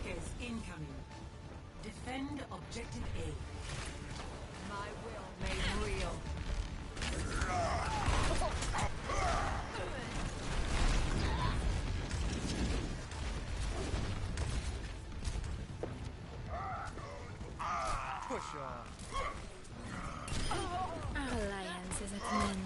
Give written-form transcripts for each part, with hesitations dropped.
Attackers incoming. Defend objective A. My will made real. Push on. Our alliance is at an end.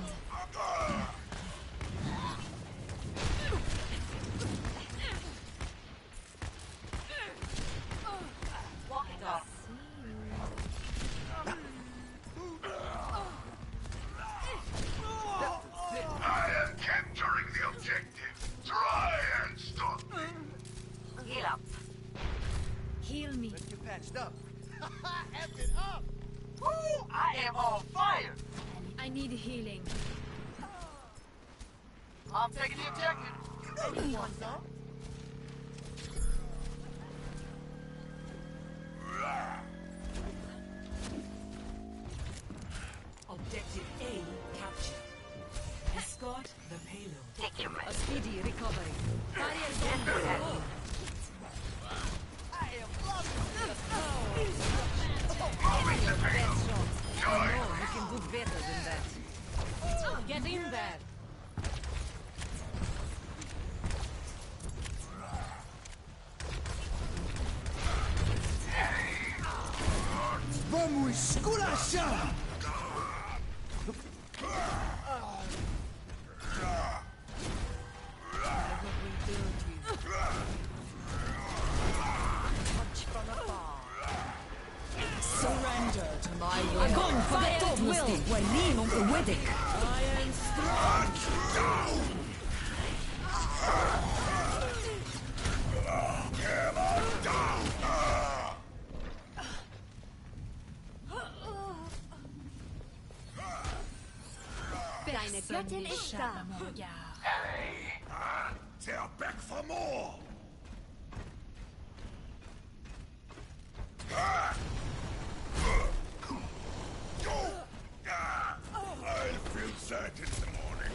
Heal me. Let's get patched up. F it up! Woo! I am on fire! I need healing. I'm taking the objective. Anyone, some? Objective A captured. Escort the payload. Take your A speedy recovery. Barriers on the I am loving this. I know we can do better than that. Get in there. Vamos esculachar! Surrender to my will. Agone for the top will. We're on the wedding. I am strong. Deine Göttin ist da. They're back for more! I'll feel that in the morning.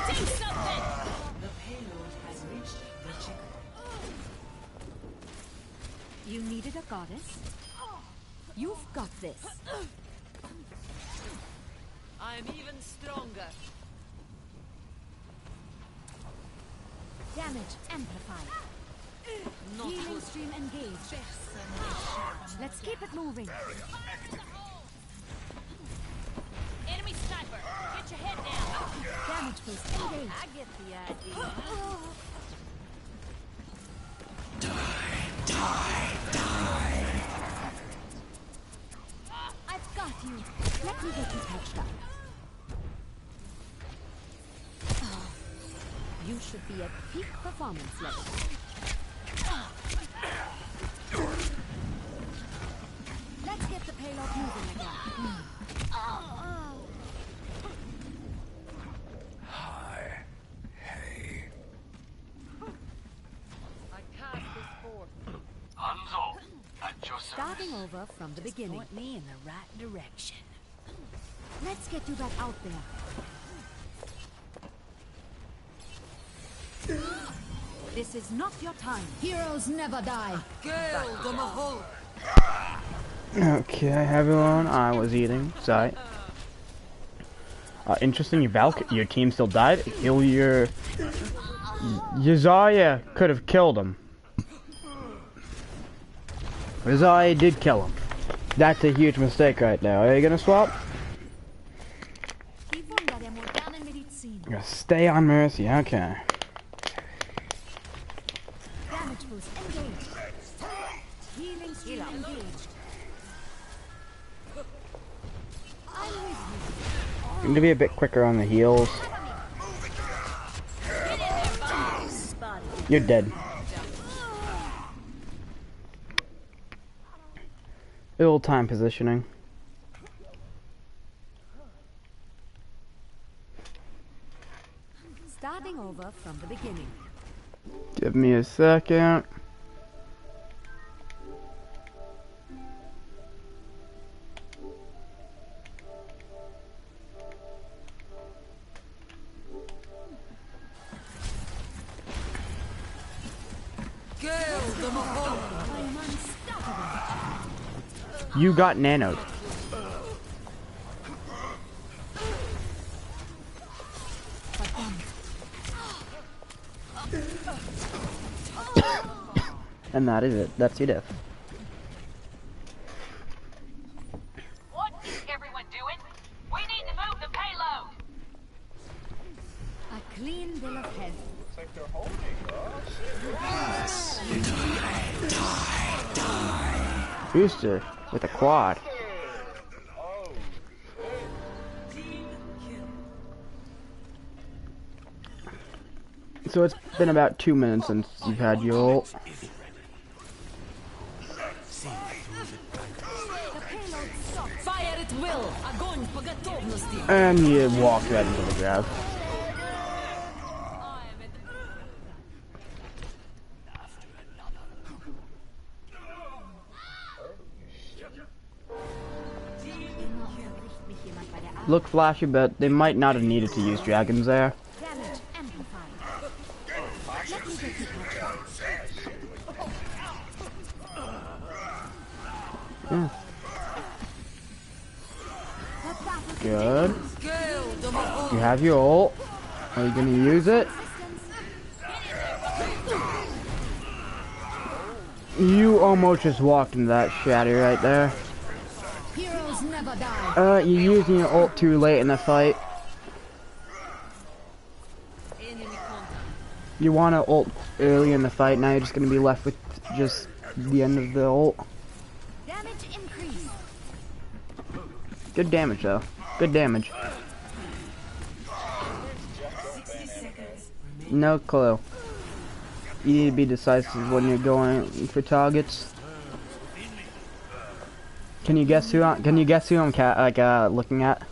Take something! The payload has reached the checker. You needed a goddess? You've got this. I'm even stronger. Damage amplified. Healing stream engaged. Let's keep it moving. Enemy sniper! Get your head down! Damage boost engaged. I get the idea. Die! I've got you. Let me get you patched up. Oh, you should be at peak performance level. Let's get the payload moving again. Hi. Hey. I cast this forth. Hanzo, at your service. Starting over from the beginning. Point me in the right direction. Let's get you back out there. This is not your time. Heroes never die. Girl, the Mahal. Okay, everyone, I was eating. Sorry. Interesting, your team still died. Your Zarya could have killed him. Zarya did kill him. That's a huge mistake right now. Are you gonna swap? You're gonna stay on Mercy, okay. Damage boost engaged. Healing stream engaged. You need to be a bit quicker on the heals. You're dead. Ill time positioning. Starting over from the beginning. Give me a second. You got nanoed. And that is it. That's your death. What is everyone doing? We need to move the payload. A clean bill of health. Booster with a quad. So it's been about 2 minutes since you've had your ult. Fire at will. Огонь по готовности. And you walk right into the grab. Look flashy, but they might not have needed to use dragons there. Damage amplified. Let me get you Yeah. Good. You have your ult. Are you gonna use it? You almost just walked into that shatter right there. Heroes never die. You're using your ult too late in the fight. You want to ult early in the fight, now you're just gonna be left with just the end of the ult. Damage increase. Good damage though. Good damage. No clue. You need to be decisive when you're going for targets. Can you guess who I'm looking at?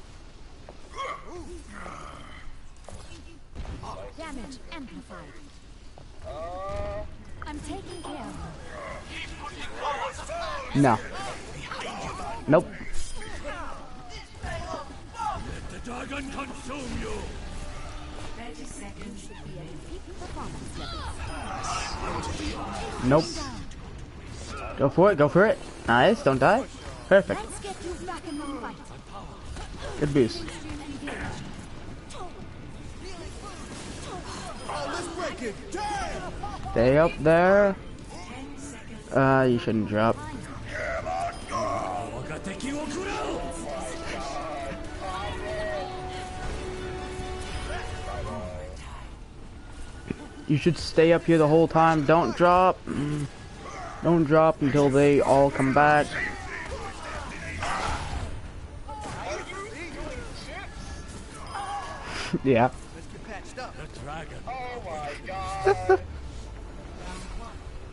Damage amplified. I'm taking care of you. No. Nope. Let the dragon consume you. 30 seconds should be at peak performance level. Nope. Go for it, go for it. Nice, don't die. Perfect. Let's get you back in the fight. Good boost. Stay up there. You shouldn't drop. You should stay up here the whole time. Don't drop. Don't drop until they all come back. Yeah. Oh my god.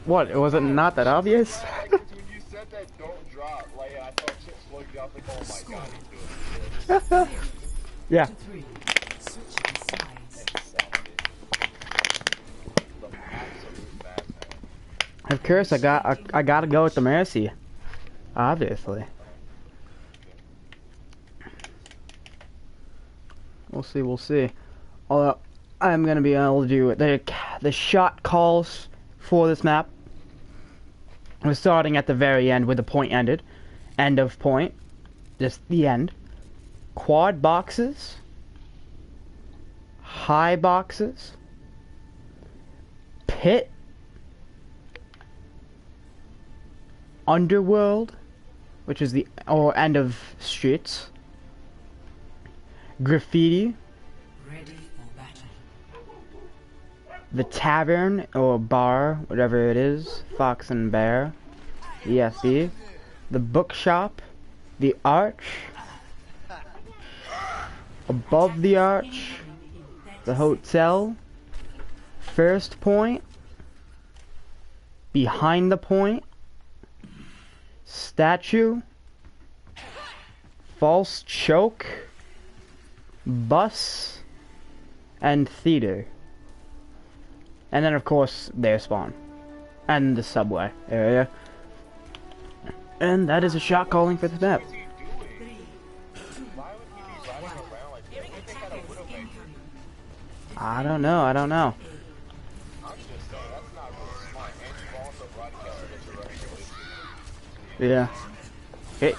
What? Was it not that obvious? When you said that don't drop, like I thought shit slowed you up, like, oh my god, he's doing it. Yeah. Of course, I gotta go with the Mercy. Obviously. We'll see, we'll see. Although, I'm gonna be able to do it. The shot calls for this map. We're starting at the very end where the point ended. End of point. Just the end. Quad boxes. High boxes. Pit. Underworld, which is the end of streets. Graffiti. Ready for battle. The tavern or bar, whatever it is. Fox and Bear. ESB. The bookshop. The arch. Above the arch. The hotel. First point. Behind the point. Statue. False choke. Bus. And theater. And then of course their spawn. And the subway area. And that is a shot calling for the map. I don't know. I'm just saying, that's not really smart. And you've also brought Yeah. Okay.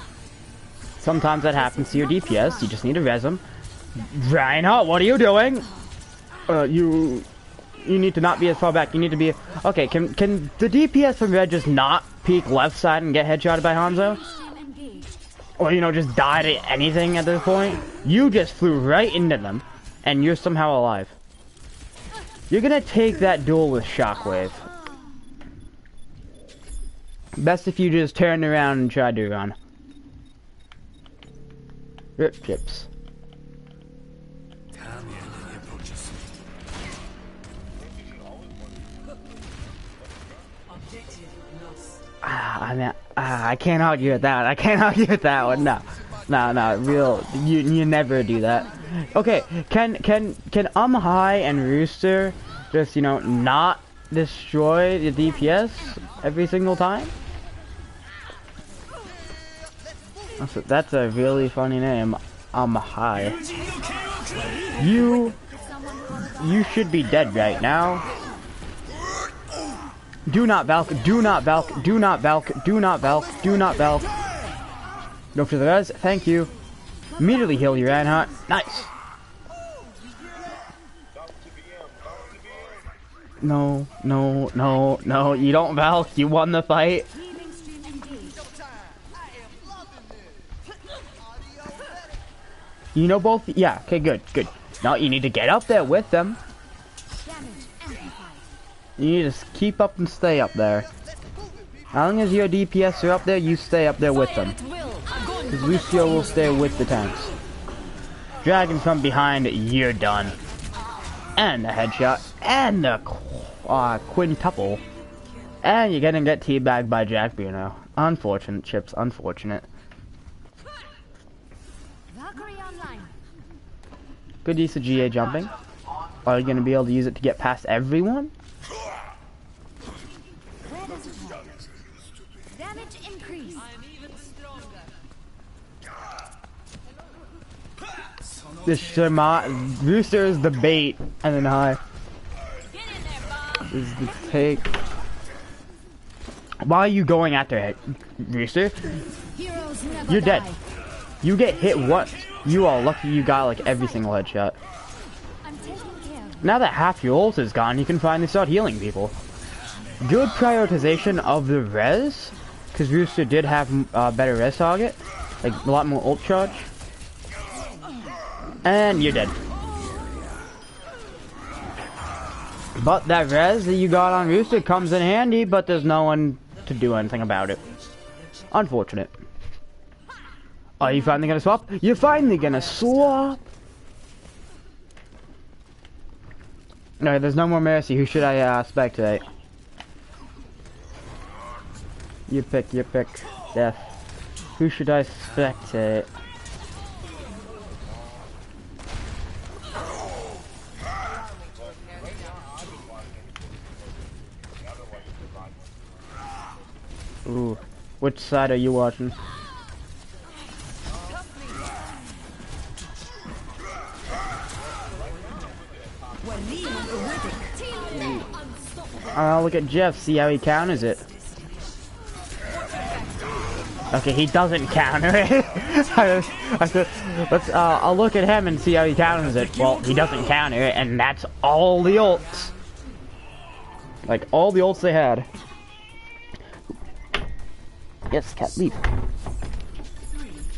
Sometimes that happens to your DPS. You just need to res them. Reinhardt, what are you doing? You need to not be as far back. You need to be... Okay, can the DPS from red just not peek left side and get headshotted by Hanzo? Or, you know, just die to anything at this point? You just flew right into them, and you're somehow alive. You're gonna take that duel with Shockwave. Best if you just turned around and tried to run. Rip chips. I can't argue with that. I can't argue with that one. No. Real, you never do that. Okay, can High and Rooster just, you know, not destroy the DPS every single time? That's a really funny name. High. You should be dead right now. Do not Valk, do not Valk, do not Valk, do not Valk, do not Valk. Go for the res, thank you. Immediately heal you, Reinhardt. Nice. No, you don't Valk, you won the fight. You know both? Yeah, okay, good. Now you need to get up there with them. You need to keep up and stay up there. As long as your DPS are up there, you stay up there with them. Because Lucio will stay with the tanks. Dragon from behind, you're done. And a headshot. And a quintuple. And you're gonna get teabagged by Jack Bruno. Unfortunate, Chips. Unfortunate. Good use of GA jumping. Are you gonna be able to use it to get past everyone? Damage increase. This Rooster is the bait, and then High is the take. Why are you going after it, Rooster? You're dead. You get hit once. You are lucky you got like every single headshot. Now that half your ult is gone, you can finally start healing people. Good prioritization of the res, because Rooster did have better res target, like a lot more ult charge. And you're dead. But that res that you got on Rooster comes in handy, but there's no one to do anything about it. Unfortunate. Are you finally gonna swap? You're finally gonna swap! No, there's no more Mercy. Who should I spectate? You pick, Death. Who should I spectate? Ooh, which side are you watching? Look at Jeff, see how he counters it. Okay, he doesn't counter it. I'll look at him and see how he counters it. Well, he doesn't counter it, and that's all the ults. Like, all the ults they had. Yes, cat, leave.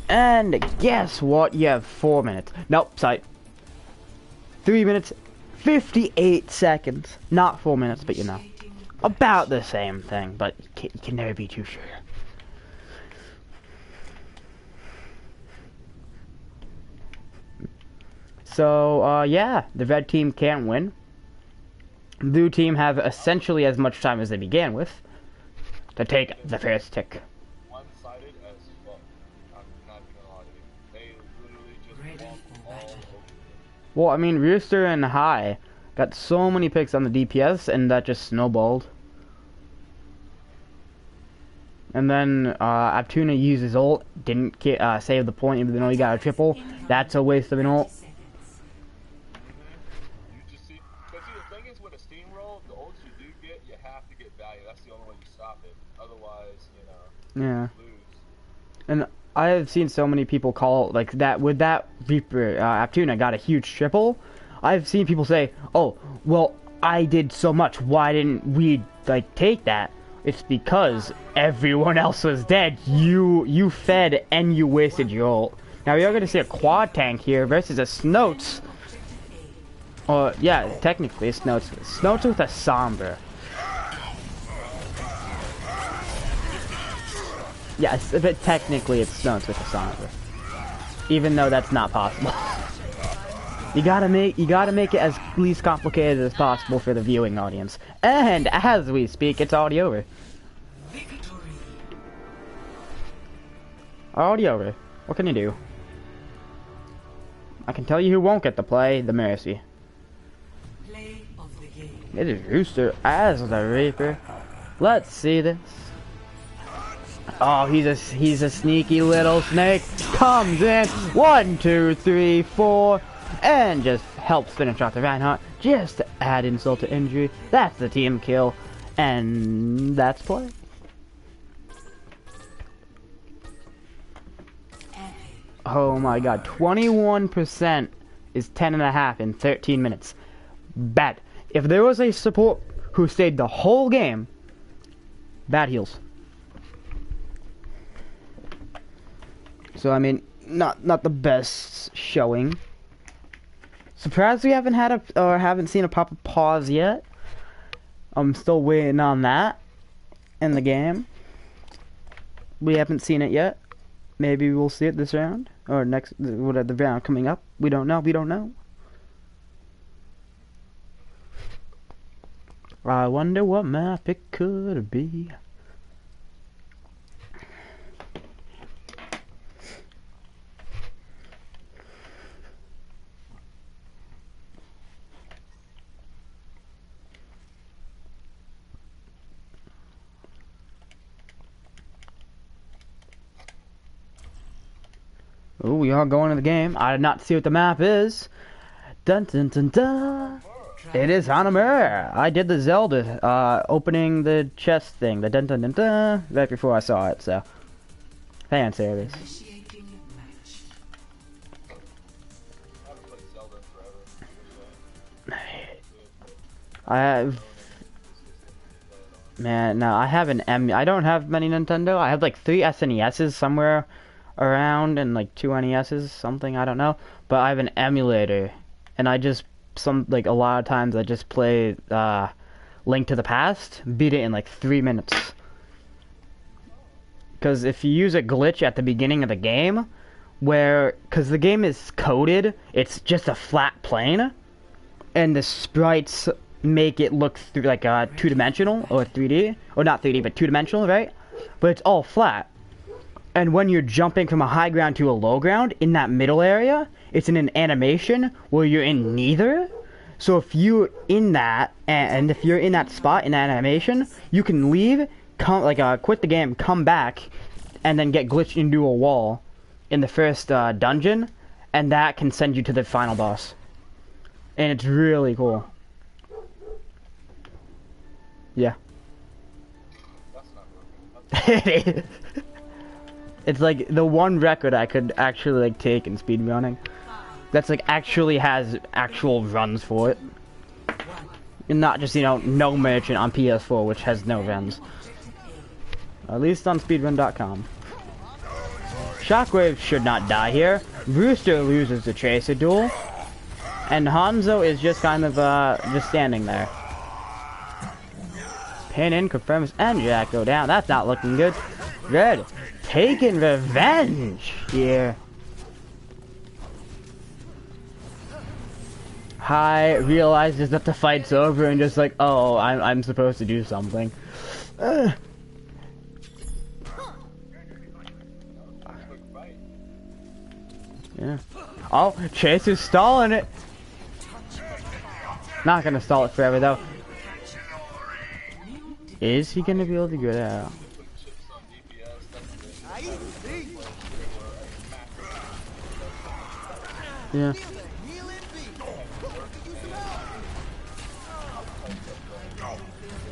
And guess what? You have 4 minutes. Nope, sorry. 3 minutes, 58 seconds. Not 4 minutes, but you know. About the same thing, but you can never be too sure. So, yeah, the red team can't win. Blue team have essentially as much time as they began with to take the first tick. One-sided as fuck. I'm not gonna lie to you. They literally just walked all over. Well, I mean, Rooster and High got so many picks on the DPS, and that just snowballed. And then Aptuna used his ult, didn't save the point, even though he got a triple. That's a waste of an ult. You just see, but see, the thing is, with a steamroll, the ults you do get, you have to get value. That's the only way you stop it. Otherwise, you know, Yeah. you lose. And I have seen so many people call like that with that Reaper Aptuna got a huge triple. I've seen people say, "Oh, well, I did so much. Why didn't we like take that?" It's because everyone else was dead. You fed and you wasted your ult. Now we are going to see a quad tank here versus a Snoats. Or yeah, technically it's Snoats. Snoats with a Sombra. Yes, but technically it's Snoats with a Sombra. Even though that's not possible. You gotta make it as least complicated as possible for the viewing audience. And as we speak, it's already over. Already over. What can you do? I can tell you who won't get to play, the Mercy. Play of the game. It is Rooster as the Reaper. Let's see this. Oh, he's a sneaky little snake. Comes in. 1, 2, 3, 4. And just helps finish off the Reinhardt. Just to add insult to injury. That's the team kill. And that's play. Oh my god. 21% is 10.5 in 13 minutes. Bad. If there was a support who stayed the whole game, bad heals. So I mean, not the best showing. Surprised we haven't seen a pop-up pause yet. I'm still waiting on that in the game. We haven't seen it yet. Maybe we'll see it this round or next. What the round coming up? We don't know. We don't know. I wonder what map it could be. Oh, we are going to the game. I did not see what the map is. Dun dun dun dun. It is Hanamura. I did the Zelda opening the chest thing, the dun dun dun dun, right before I saw it. So, fan service. Initiating match. I have. Man, no, I have an I don't have many Nintendo. I have like 3 SNESs somewhere around and like 2 NESs, something, I don't know. But I have an emulator, and I just a lot of times I just play Link to the Past, beat it in like 3 minutes. Because if you use a glitch at the beginning of the game, because the game is coded, it's just a flat plane, and the sprites make it look like 2-dimensional or 3D, or not 3D, but 2-dimensional, right? But it's all flat. And when you're jumping from a high ground to a low ground, in that middle area, it's in an animation where you're in neither. So if you're in that, and if you're in that spot in that animation, you can leave, quit the game, come back, and then get glitched into a wall in the first dungeon, and that can send you to the final boss. And it's really cool. Yeah. That's not working. It's like the one record I could actually like take in speedrunning. That's like actually has actual runs for it. And not just, no merchant on PS4 which has no runs. At least on speedrun.com. Shockwave should not die here. Brewster loses the Tracer duel. And Hanzo is just kind of just standing there. Pin in confirms and Jack go down. That's not looking good. Red taking revenge here. Hai realizes that the fight's over and just like, oh, I'm supposed to do something. Yeah. Oh, Chase is stalling it. Not gonna stall it forever though. Is he gonna be able to get out? Yeah.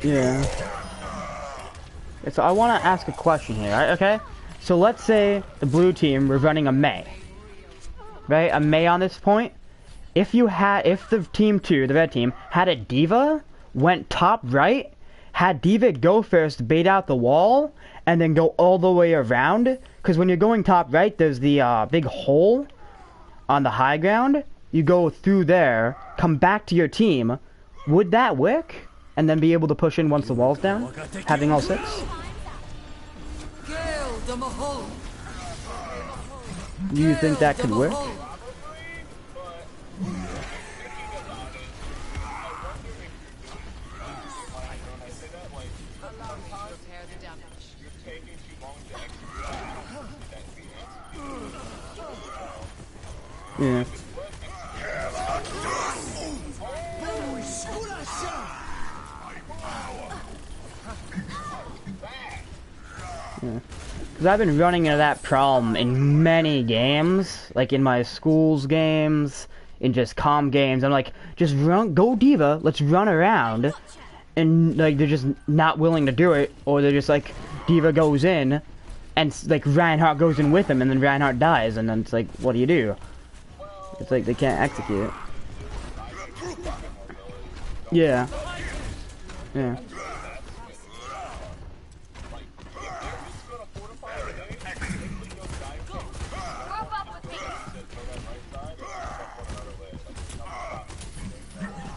Yeah. So I want to ask a question here, right? Okay? So let's say the blue team were running a Mei, right? A Mei on this point. If the team 2, the red team, had a diva, went top right, had diva go first, bait out the wall, and then go all the way around. Because when you're going top right, there's the big hole on the high ground. You go through there, come back to your team. Would that work? And then be able to push in once the wall's down, having all 6? Do you think that could work? Yeah. Because I've been running into that problem in many games, like in my school's games, in just comm games. I'm like, just go diva, let's run around, and like they're just not willing to do it, or they're just like, diva goes in, and like Reinhardt goes in with him, and then Reinhardt dies, and then it's like, what do you do? It's like they can't execute. Yeah. Yeah.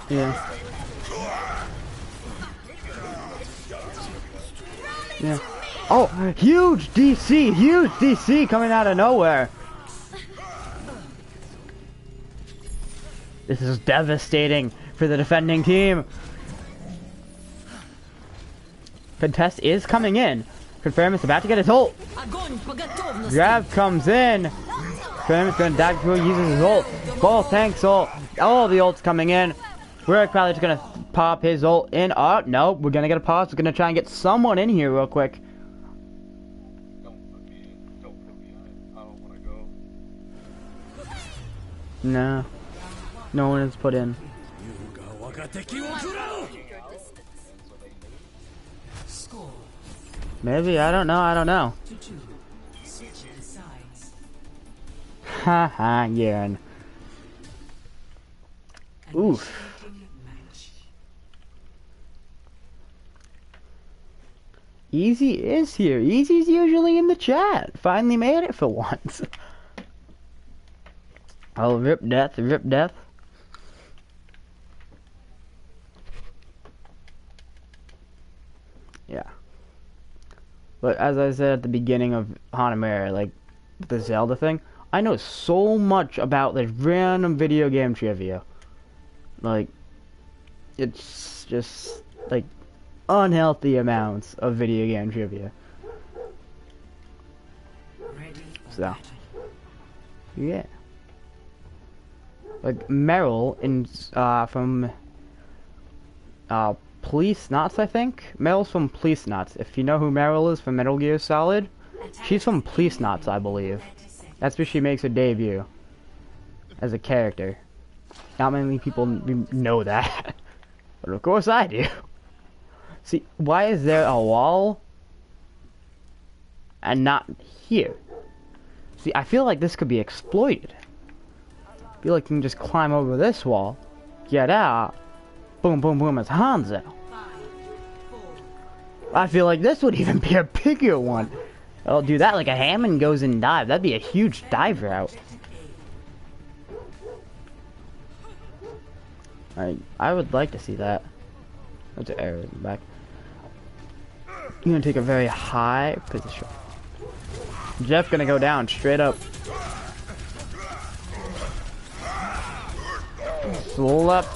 Yeah. Yeah. Oh, huge DC coming out of nowhere. This is devastating for the defending team. Contest is coming in. Confirm it's about to get his ult. Grab comes in. Confirm it's gonna die before he uses his ult. Full tanks ult. All the ults coming in. We're probably just gonna pop his ult in. Oh, no, we're gonna get a pause. We're gonna try and get someone in here real quick. Don't put me in. I don't wanna go. No. No one is put in. Score Maybe, I don't know. 2-2. Switching sides. Haha, yeah. Oof. Initiating match. Easy is here. Easy's usually in the chat. Finally made it for once. Oh, rip death, rip death. Yeah. But as I said at the beginning of Hanamura, like, the Zelda thing, I know so much about, like, random video game trivia. Like, it's just, like, unhealthy amounts of video game trivia. Ready for So, battle. yeah. Like, Meryl in, from, Police Knots, I think? Meryl's from Police Knots. If you know who Meryl is from Metal Gear Solid, she's from Police Knots, I believe. That's where she makes her debut as a character. Not many people know that, but of course I do. See, why is there a wall and not here? See, I feel like this could be exploited. I feel like you can just climb over this wall, get out, boom, boom, boom, it's Hanzo. I feel like this would even be a bigger one. I'll do that like a Hammond goes and dive. That'd be a huge dive route. I would like to see that. That's an arrow in the back. You're gonna take a very high position. Jeff's gonna go down straight up. Slept.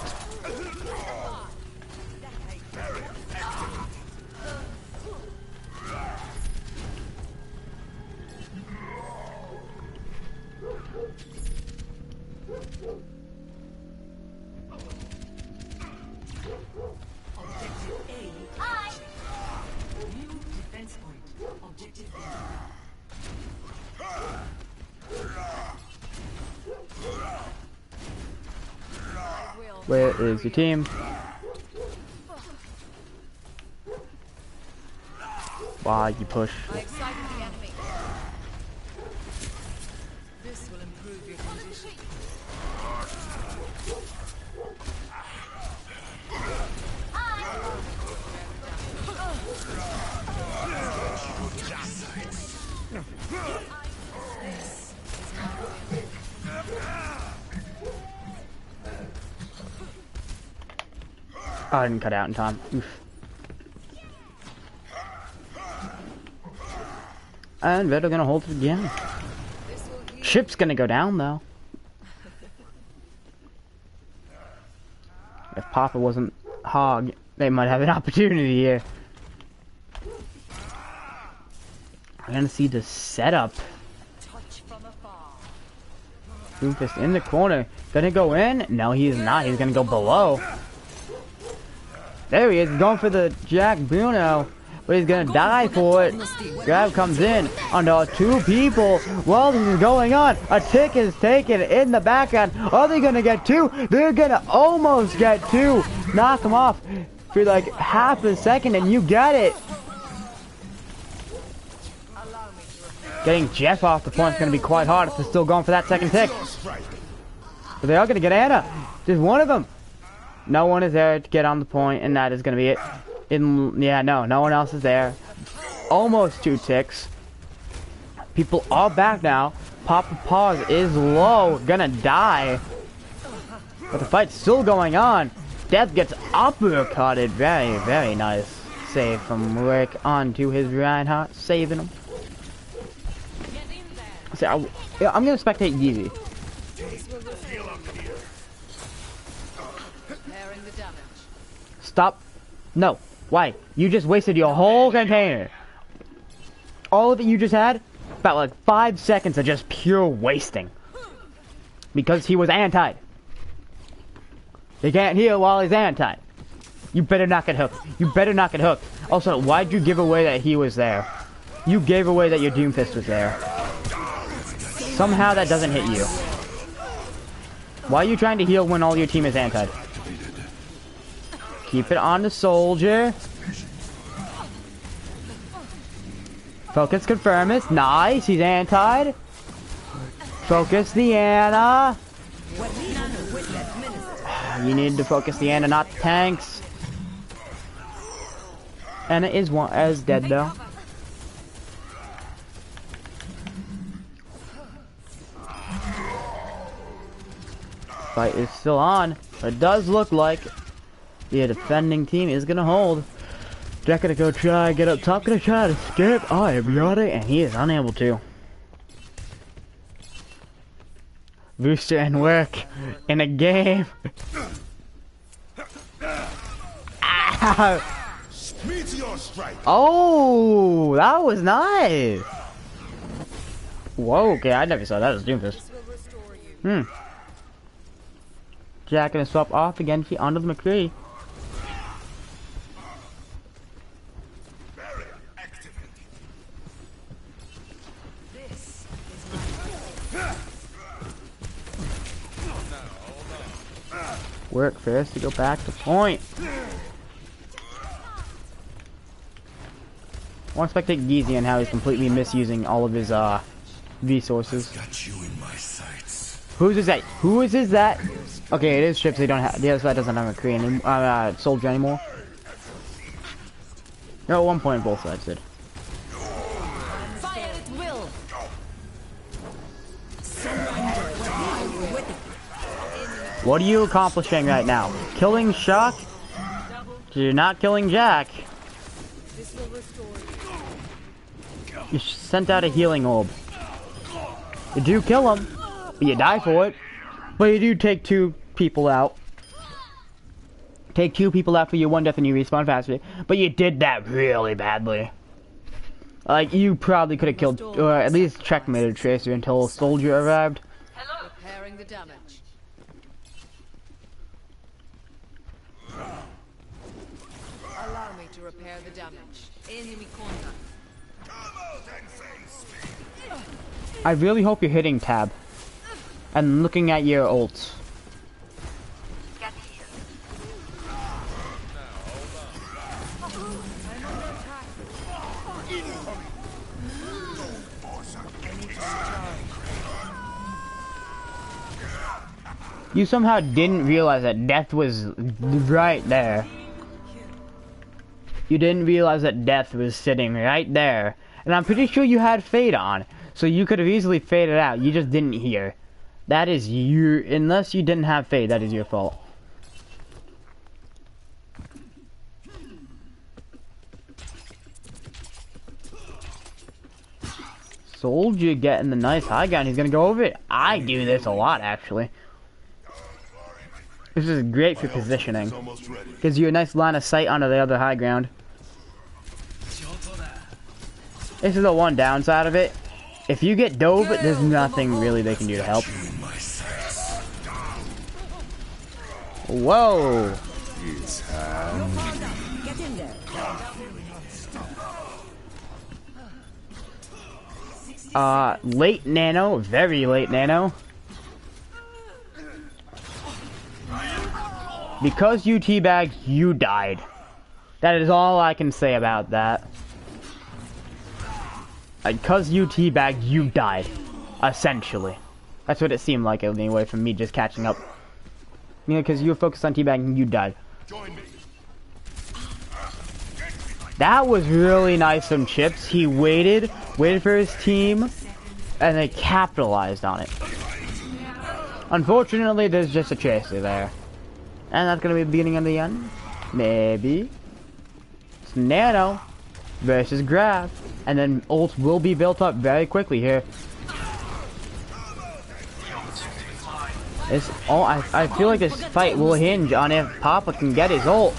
New defense point. Objective B. Where is your team? Why you push? I excited the enemy. Oh, I didn't cut out in time. Oof. And Red are gonna hold it again. Chip's gonna go down though. If Papa wasn't Hog, they might have an opportunity here. I'm gonna see the setup. Doomfist in the corner. Gonna go in? No, he is not. He's gonna go below. There he is, going for the Jack Bruno. But he's gonna die for it. Grab comes in under two people. While this is going on, a tick is taken in the background. Are they gonna get two? They're gonna almost get two. Knock him off for like half a second and you get it. Getting Jeff off the point is gonna be quite hard if they're still going for that second tick. But they are gonna get Anna. There's one of them. No one is there to get on the point, and that is gonna be it. Yeah, no one else is there. Almost two ticks. People are back now. Papa Paws is low, gonna die. But the fight's still going on. Death gets uppercutted. Very, very nice save from Rick onto his Reinhardt, saving him. So I'm gonna spectate Yeezy. Stop. No. Why? You just wasted your whole container. All that you just had, about like 5 seconds of just pure wasting. Because he was anti. They can't heal while he's anti. You better not get hooked. You better not get hooked. Also, why'd you give away that he was there? You gave away that your Doomfist was there. Somehow that doesn't hit you. Why are you trying to heal when all your team is anti? Keep it on the soldier. Focus, confirm it. Nice, he's anti. Focus the Anna. You need to focus the Anna, not the tanks. Anna is dead though. Fight is still on. It does look like the defending team is gonna hold. Jack gonna go try, get up top, gonna try to skip. Oh, Abiata, and he is unable to. Booster and work in a game. Ow. Oh, that was nice. Whoa, okay, I never saw that as Doomfist. Jack gonna swap off again onto the McCree. Work first to go back to point. I want to spectate Geezy and how he's completely misusing all of his resources. Whose is that? Who is that? Okay, it is ships. They don't have. The other side doesn't have a Korean soldier anymore. No, at one point both sides did. Fire at will. What are you accomplishing right now? Killing Shock? You're not killing Jack. You sent out a healing orb. You do kill him, but you die for it. But you do take two people out. Take two people out for your one death and you respawn faster. But you did that really badly. Like, you probably could have killed, or at least checkmated Tracer until a soldier arrived. Hello. Repairing the damage. Allow me to repair the damage. Enemy contact. I really hope you're hitting tab. And looking at your ults. You somehow didn't realize that death was right there. You didn't realize that death was sitting right there. And I'm pretty sure you had fade on. So you could have easily faded out. You just didn't hear. That is you. Unless you didn't have fade, that is your fault. soldier getting the nice high ground. He's gonna go over it. I do this a lot, actually. This is great for positioning. Gives you a nice line of sight onto the other high ground. This is the one downside of it. If you get dove, there's nothing really they can do to help. Whoa! Get in there. Late nano, very late nano. Because you teabagged, you died. That is all I can say about that. Because you teabagged, you died. Essentially. That's what it seemed like anyway from me just catching up. You know, because you were focused on teabagging, you died. That was really nice from Chips. He waited for his team, and they capitalized on it. Unfortunately, there's just a chaser there. And that's gonna be the beginning of the end? Maybe. It's Nano versus Grab. And then ult will be built up very quickly here. I feel like this fight will hinge on if Papa can get his ult.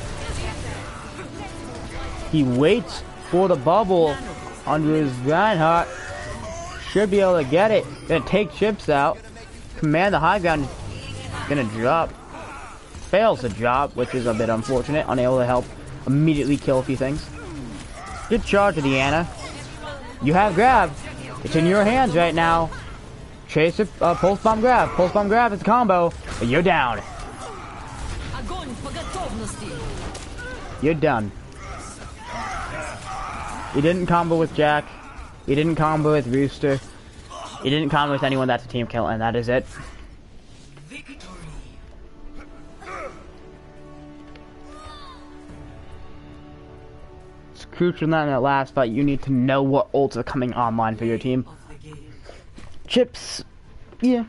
He waits for the bubble under his Reinhardt. Should be able to get it. Gonna take Chips out. Command the high ground. Gonna drop. Fails to drop, which is a bit unfortunate. Unable to help immediately kill a few things. Good charge of the Ana. You have Grab. It's in your hands right now. Chase it, pulse bomb grab. Pulse bomb grab, it's a combo. But you're down. You're done. You didn't combo with Jack. You didn't combo with Rooster. You didn't combo with anyone that's a team kill, and that is it. It's crucial that in that last fight, you need to know what ults are coming online for your team. Chips, yeah.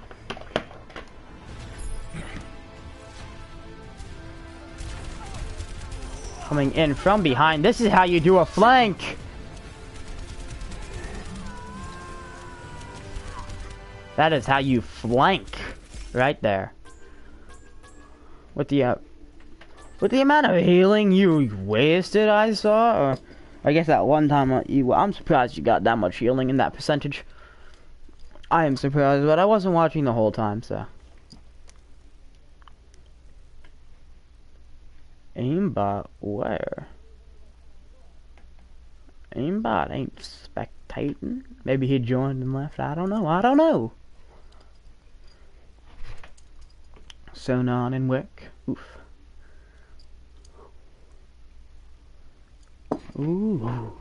Coming in from behind. This is how you do a flank. That is how you flank, right there. With the amount of healing you wasted, I saw. Or I guess that one time I'm surprised you got that much healing in that percentage. I am surprised, but I wasn't watching the whole time, so. Aimbot where? Aimbot ain't spectating. Maybe he joined and left. I don't know. I don't know. Sonon and Wick. Oof. Ooh.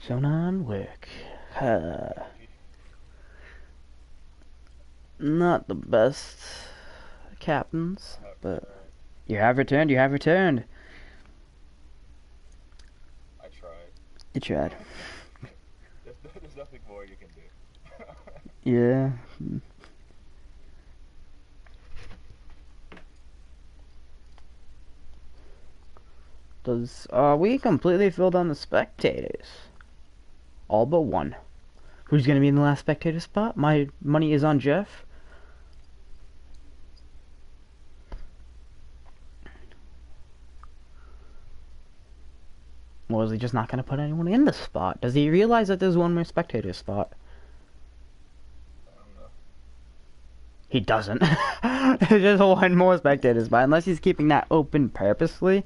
Sonon, Wick. Not the best captains, but you have returned, you have returned. I tried. You tried. There's nothing more you can do. Yeah. We completely filled on the spectators. All but one. Who's gonna be in the last spectator spot? My money is on Jeff. Or is he just not gonna put anyone in the spot? Does he realize that there's one more spectator spot? I don't know. He doesn't. There's just one more spectator spot, unless he's keeping that open purposely.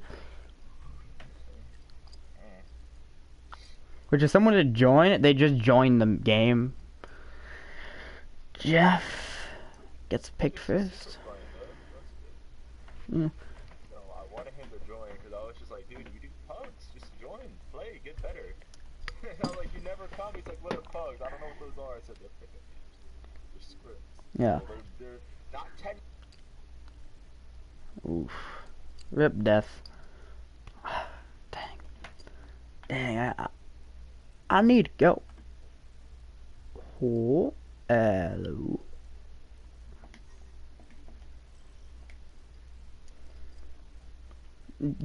Which if someone to join, they just join the game. Jeff gets picked first. Yeah. No, I wanted him to join because I was just like, dude, you do pugs. Just join, play, get better. I'm like, you never come. He's like, what are pugs? I don't know what those are. I said, they're scripts. Yeah. So they're not 10. Oof. Rip death. Dang. Dang, I need to go. Oh, hello.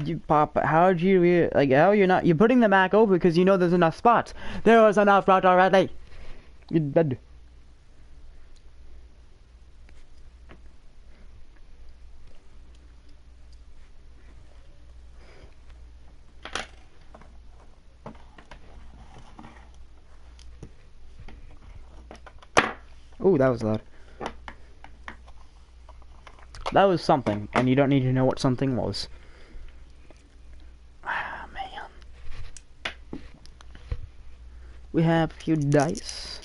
You Papa, how'd you like? How you're not? You're putting the Mac over because you know there's enough spots. There was enough spots already. You're dead. Oh, that was loud. That was something, and you don't need to know what something was. Ah, man. We have a few dice.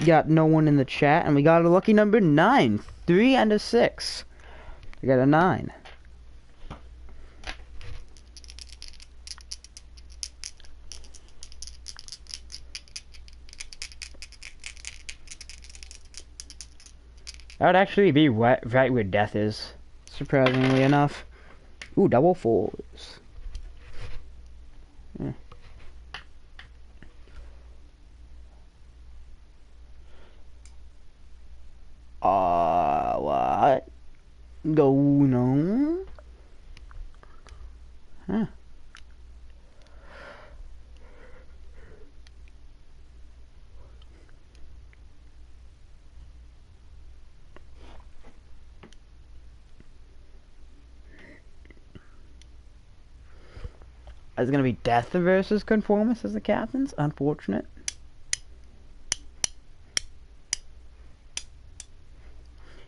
Got no one in the chat, and we got a lucky number 9. 3 and a 6. We got a 9. That would actually be right where death is, surprisingly enough. Ooh, double 4s. Yeah. What? Going on? Huh. It's gonna be Death versus Conformist as the captains. Unfortunate.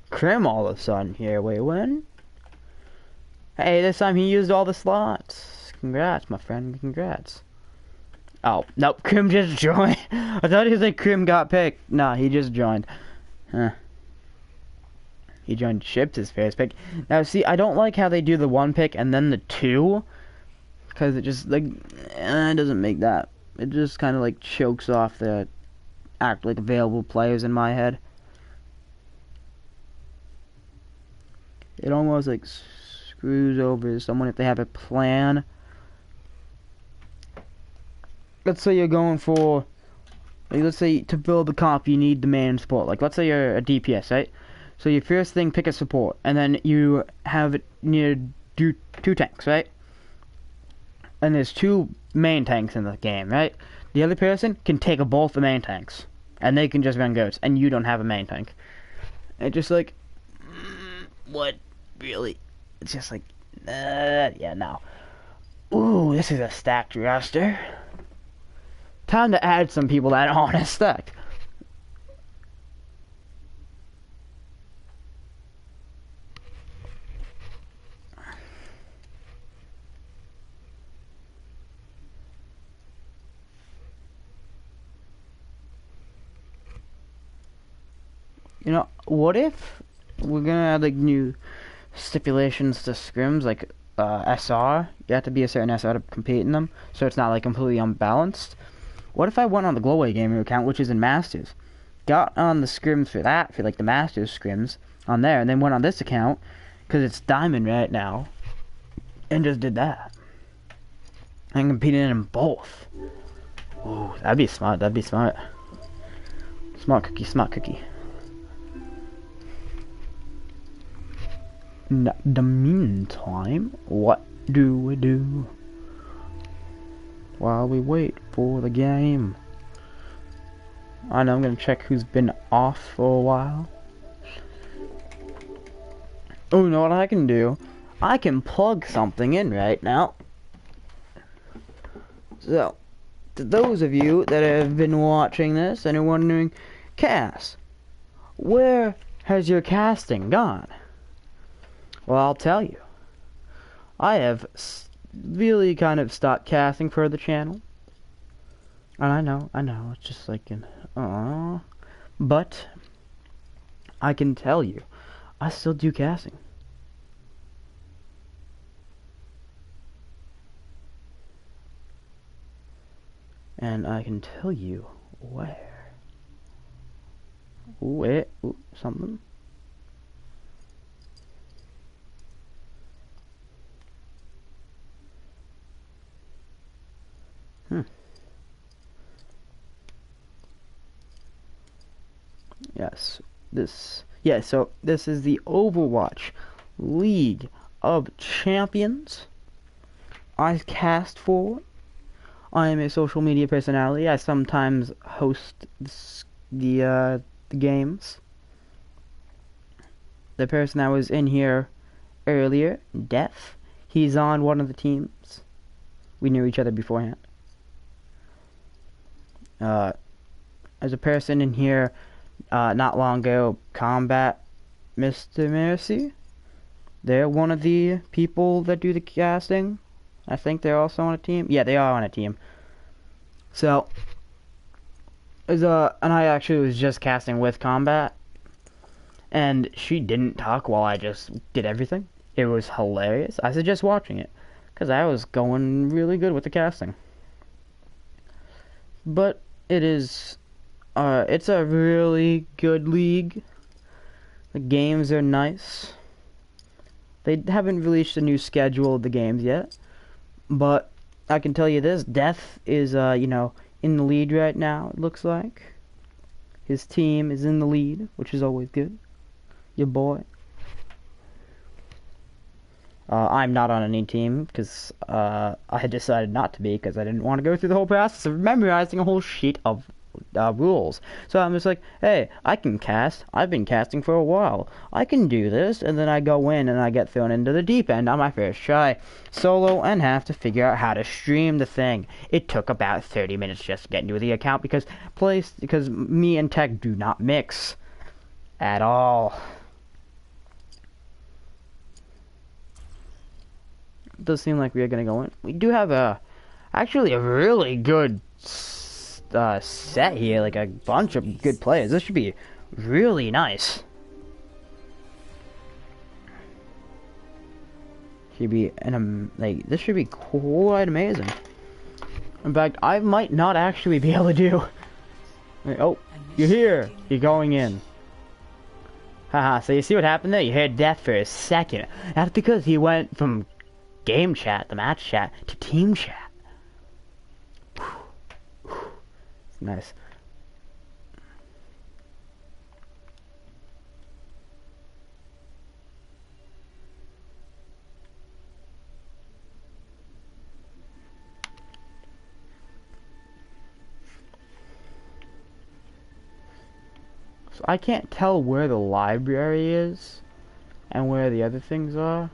Krim all of a sudden here. Wait, when? Hey, this time he used all the slots. Congrats, my friend. Congrats. Oh, nope. Krim just joined. I thought he was like Krim got picked. Nah, he just joined. Huh. He joined ships his first pick. Now, see, I don't like how they do the 1 pick and then the 2. Because it just, like, it doesn't make that. It just kind of, like, chokes off the like available players in my head. It almost, like, screws over someone if they have a plan. Let's say you're going for, like, let's say to build the comp you need the man support. Like, let's say you're a DPS, right? So your first thing, pick a support. And then you have, you do 2 tanks, right? And there's 2 main tanks in the game, right? The other person can take both the main tanks. And they can just run goats. And you don't have a main tank. It's just like, what? Really? It's just like, yeah, no. Ooh, this is a stacked roster. Time to add some people that aren't as stacked. You know, what if we're gonna add like new stipulations to scrims, like SR? You have to be a certain SR to compete in them, so it's not like completely unbalanced. What if I went on the Glowway Gamer account, which is in Masters, got on the scrims for that, for like the Masters scrims on there, and then went on this account, because it's Diamond right now, and just did that. And competed in them both. Ooh, that'd be smart, that'd be smart. Smart cookie, smart cookie. In the meantime, what do we do while we wait for the game? I know I'm gonna check who's been off for a while. Oh, you know what I can do? I can plug something in right now. So, to those of you that have been watching this and are wondering, Cass, where has your casting gone? Well, I'll tell you. I have really kind of stopped casting for the channel. And I know, it's just like an, but I can tell you, I still do casting. And I can tell you where. Ooh, something. So this is the Overwatch League of Champions. I cast for. I am a social media personality. I sometimes host the games. The person that was in here earlier, Death, he's on one of the teams. We knew each other beforehand. There's a person in here not long ago, Combat Mr. Mercy. They're one of the people that do the casting. I think they're also on a team. Yeah, they are on a team. So, and I actually was just casting with Combat, and she didn't talk while I just did everything. It was hilarious. I suggest watching it, because I was going really good with the casting. But it is, it's a really good league. The games are nice. They haven't released a new schedule of the games yet, but I can tell you this, Death is, you know, in the lead right now, it looks like. His team is in the lead, which is always good. Your boy. I'm not on any team, because I had decided not to be, because I didn't want to go through the whole process of memorizing a whole sheet of rules. So I'm just like, hey, I can cast. I've been casting for a while. I can do this, and then I go in and I get thrown into the deep end on my first try, solo, and have to figure out how to stream the thing. It took about 30 minutes just to get into the account because me and Tech do not mix at all. It does seem like we are gonna go in. We do have actually a really good set here, like a bunch of good players. This should be really nice. Should be this should be quite amazing. In fact, I might not actually be able to do. Oh, you're here. You're going in. Haha. So you see what happened there? You heard Death for a second. That's because he went from game chat, the match chat, to team chat. Nice. So I can't tell where the library is and where the other things are.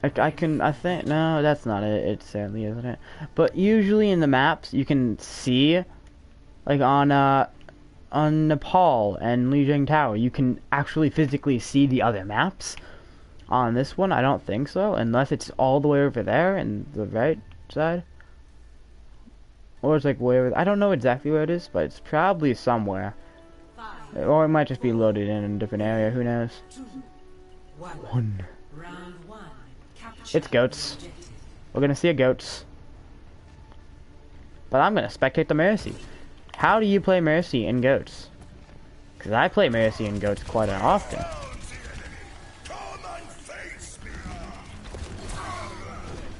I think, no, that's not it. It sadly isn't it. But usually in the maps, you can see, like on Nepal and Lijiang Tower, you can actually physically see the other maps. On this one, I don't think so, unless it's all the way over there in the right side. Or it's like where, I don't know exactly where it is, but it's probably somewhere. Or it might just be loaded in a different area, who knows. One. It's goats. We're gonna see a goats. But I'm gonna spectate the Mercy. How do you play Mercy in goats? Because I play Mercy in goats quite often.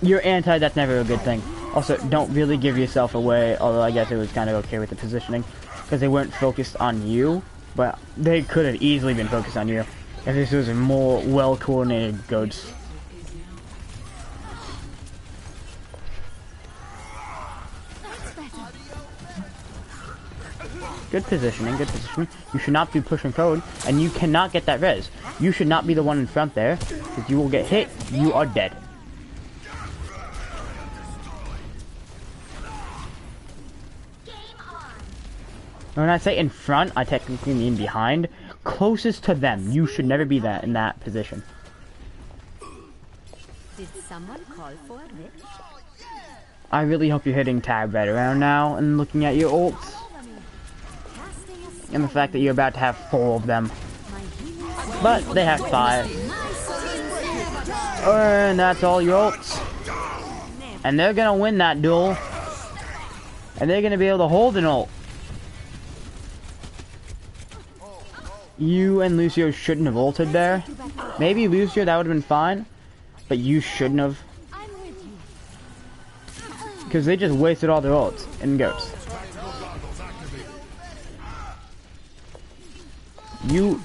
You're anti, that's never a good thing. Also, don't really give yourself away, although I guess it was kind of okay with the positioning. Because they weren't focused on you, but they could have easily been focused on you. If this was a more well-coordinated goats. Good positioning, good positioning. You should not be pushing forward, and you cannot get that res. You should not be the one in front there, because you will get hit, you are dead. When I say in front, I technically mean behind. Closest to them. You should never be in that position. Did someone call for it? I really hope you're hitting tab right around now and looking at your ults. And the fact that you're about to have 4 of them. But they have 5. And that's all your ults. And they're gonna win that duel. And they're gonna be able to hold an ult. You and Lucio shouldn't have ulted there. Maybe Lucio, that would have been fine. But you shouldn't have. Because they just wasted all their ults in goats.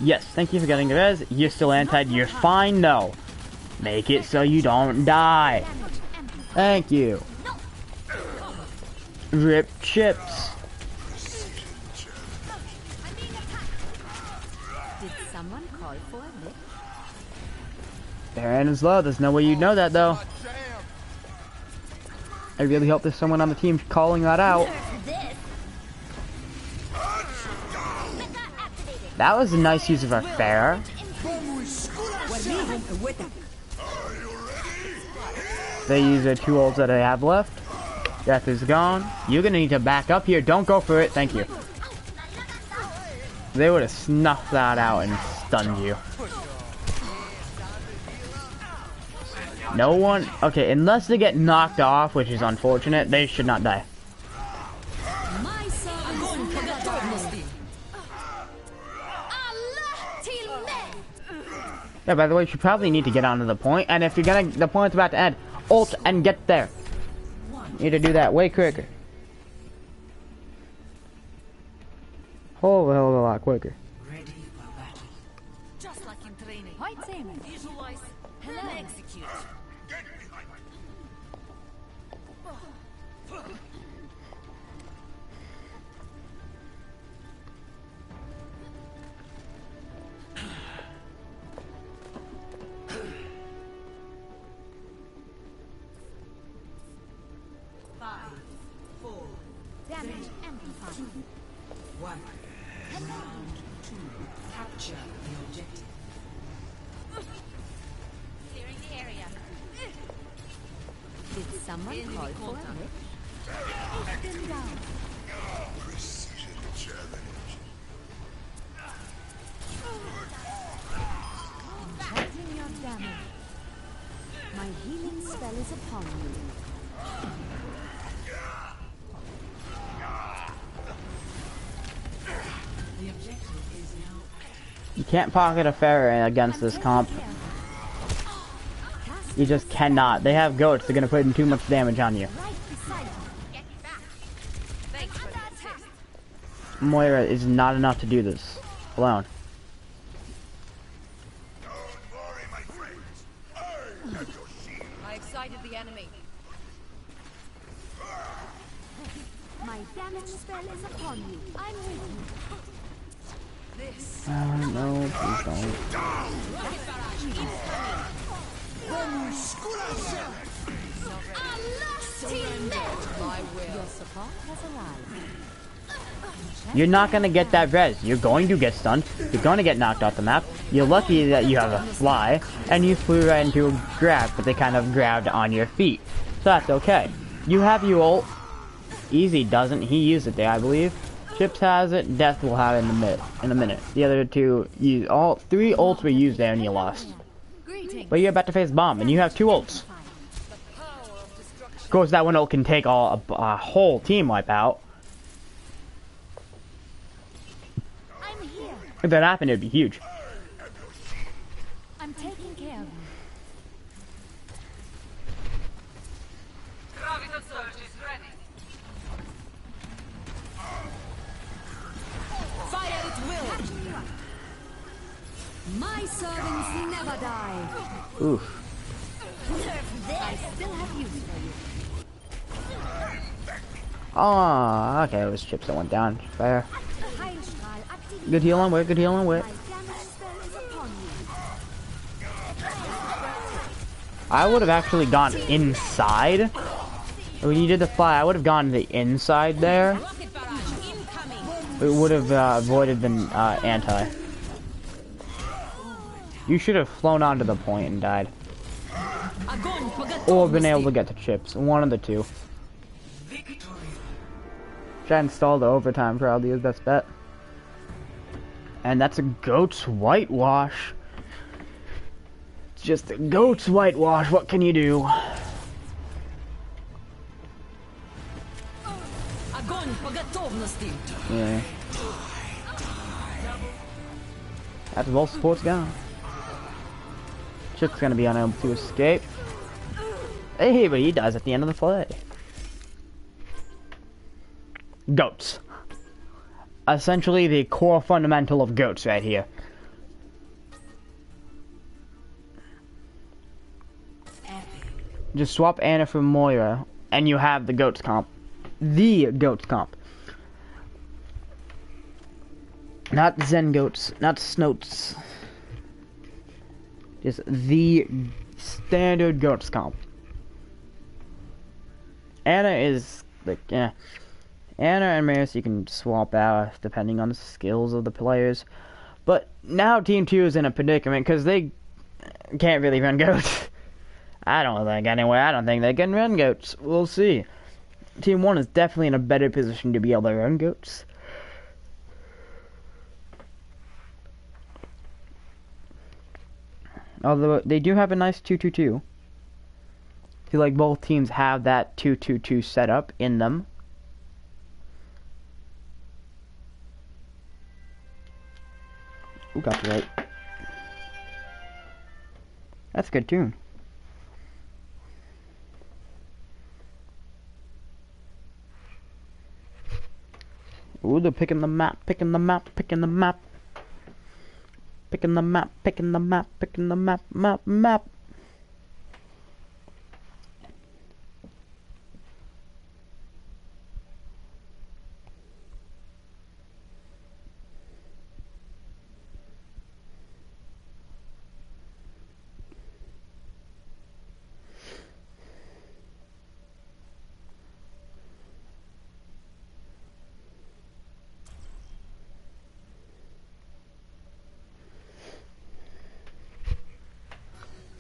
Yes, thank you for getting the res. You're still anti, you're fine though. Make it so you don't die. Thank you. Rip chips. I'm being attacked. Did someone call for a lift? Their end is low. There's no way you'd know that though. I really hope there's someone on the team calling that out. That was a nice use of our fair. They use their 2 ults that they have left. Death is gone. You're gonna need to back up here. Don't go for it. Thank you. They would have snuffed that out and stunned you. No one... Okay, unless they get knocked off, which is unfortunate, they should not die. Yeah, by the way, you should probably need to get onto the point, and if you're gonna... The point's about to end, ult and get there. You need to do that way quicker. Whole hell of a lot quicker. Ready for battle. Just like in training. Right, Sam. Visualize. Hello. Execute. Damage amplified. 1. Round 2. Capture the objective. Clearing the area. Did someone call for a lift? Take them down. Enchanting your damage. My healing spell is upon you. The objective is now active. You can't pocket a fair against this comp. You just cannot. They have goats. They're gonna put in too much damage on you. Right beside you. Get back. Thanks for the assist. Moira is not enough to do this alone. I excited the enemy. My damage spell is upon you. I'm with you. This. No, please don't. Rocket barrage incoming. My will. Your support has arrived. You're not gonna get that res. You're going to get stunned. You're going to get knocked off the map. You're lucky that you have a fly, and you flew right into a grab, but they kind of grabbed on your feet. So that's okay. You have your ult. Easy doesn't. He used it there, I believe. Chips has it. Death will have it in a minute. The other two use all 3 ults were used there, and you lost. But you're about to face bomb, and you have 2 ults. Of course, that one ult can take a whole team wipeout. I'm here. If that happened, it'd be huge. I'm taking care of you. Graviton surge is ready. Fire at will. My servants never die. Oof. I still have use for you. Oh, okay, it was chips that went down. Fair. Heilstrahl activated. Good heal on wit, good heal on wit. My damage spell is upon you. I would have actually gone inside. When you did the fly, I would have gone to the inside there. Rocket barrage incoming. It would have avoided the anti. You should have flown onto the point and died. Or been able to get to chips. One of the two. Try and stall the overtime, probably his best bet. And that's a goat's whitewash. It's just a goat's whitewash. What can you do? Yeah. That's both supports gone. Chip's gonna be unable to escape. Hey, but he dies at the end of the play. Goats. Essentially the core fundamental of goats right here. Just swap Anna for Moira, and you have the goats comp. The goats comp. Not Zen goats, not Snoats. Just the standard goats comp. Anna is like, yeah. Anna and Maris you can swap out depending on the skills of the players. But now Team 2 is in a predicament because they can't really run goats. I don't think anyway. I don't think they can run goats. We'll see. Team 1 is definitely in a better position to be able to run goats. Although they do have a nice 2-2-2. I feel like both teams have that 2-2-2 setup in them. Ooh, got the right. That's a good tune. Ooh, they're picking the map, picking the map, picking the map. Picking the map, picking the map, picking the map, map.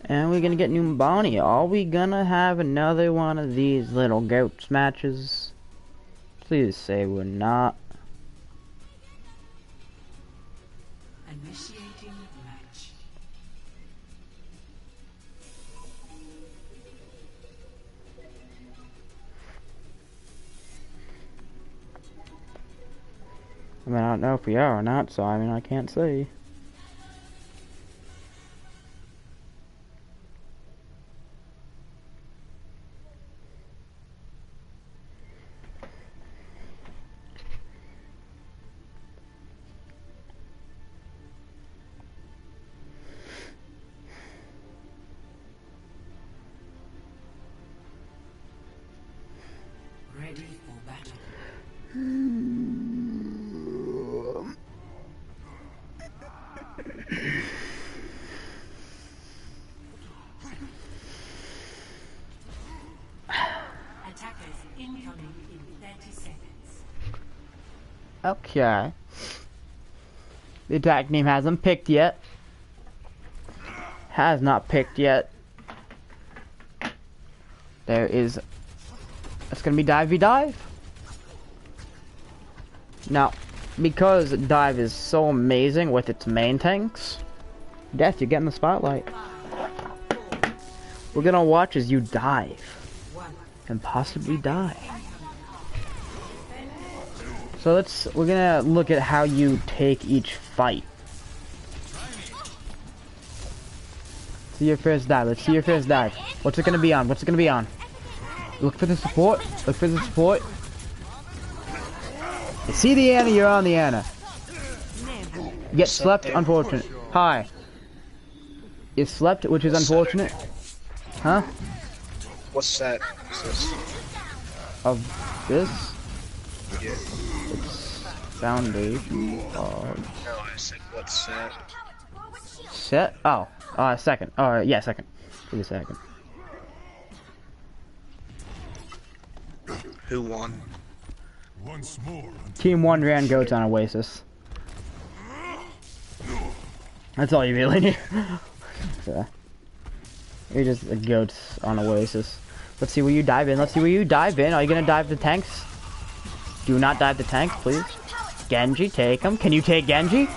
And we're gonna get Numbani. Are we gonna have another one of these little goats matches? Please say we're not. Initiating match. I mean, I don't know if we are or not, so I mean, I can't say. Ready for battle. Attackers incoming in 30 seconds. Okay. The attack team hasn't picked yet. Has not picked yet. There is... It's gonna be dive v dive. Now, because dive is so amazing with its main tanks, Death, you're getting the spotlight. We're gonna watch as you dive and possibly die. So we're gonna look at how you take each fight. See your first dive. Let's see your first dive. What's it gonna be on? What's it gonna be on? Look for the support. Look for the support. You see the Anna, you're on the Anna. You get slept, unfortunate. Hi. You slept, which is unfortunate. Huh? What's that? What's this? Of this? Yeah. It's foundation of... No, I said what's that? Set? Oh. Second. Yeah, second. Give me a second. Who won? Once more. Team 1 ran goats on Oasis. That's all you really need. So, you're just the goats on Oasis. Let's see where you dive in. Let's see where you dive in. Are you gonna dive the tanks? Do not dive the tanks, please. Genji, take him. Can you take Genji?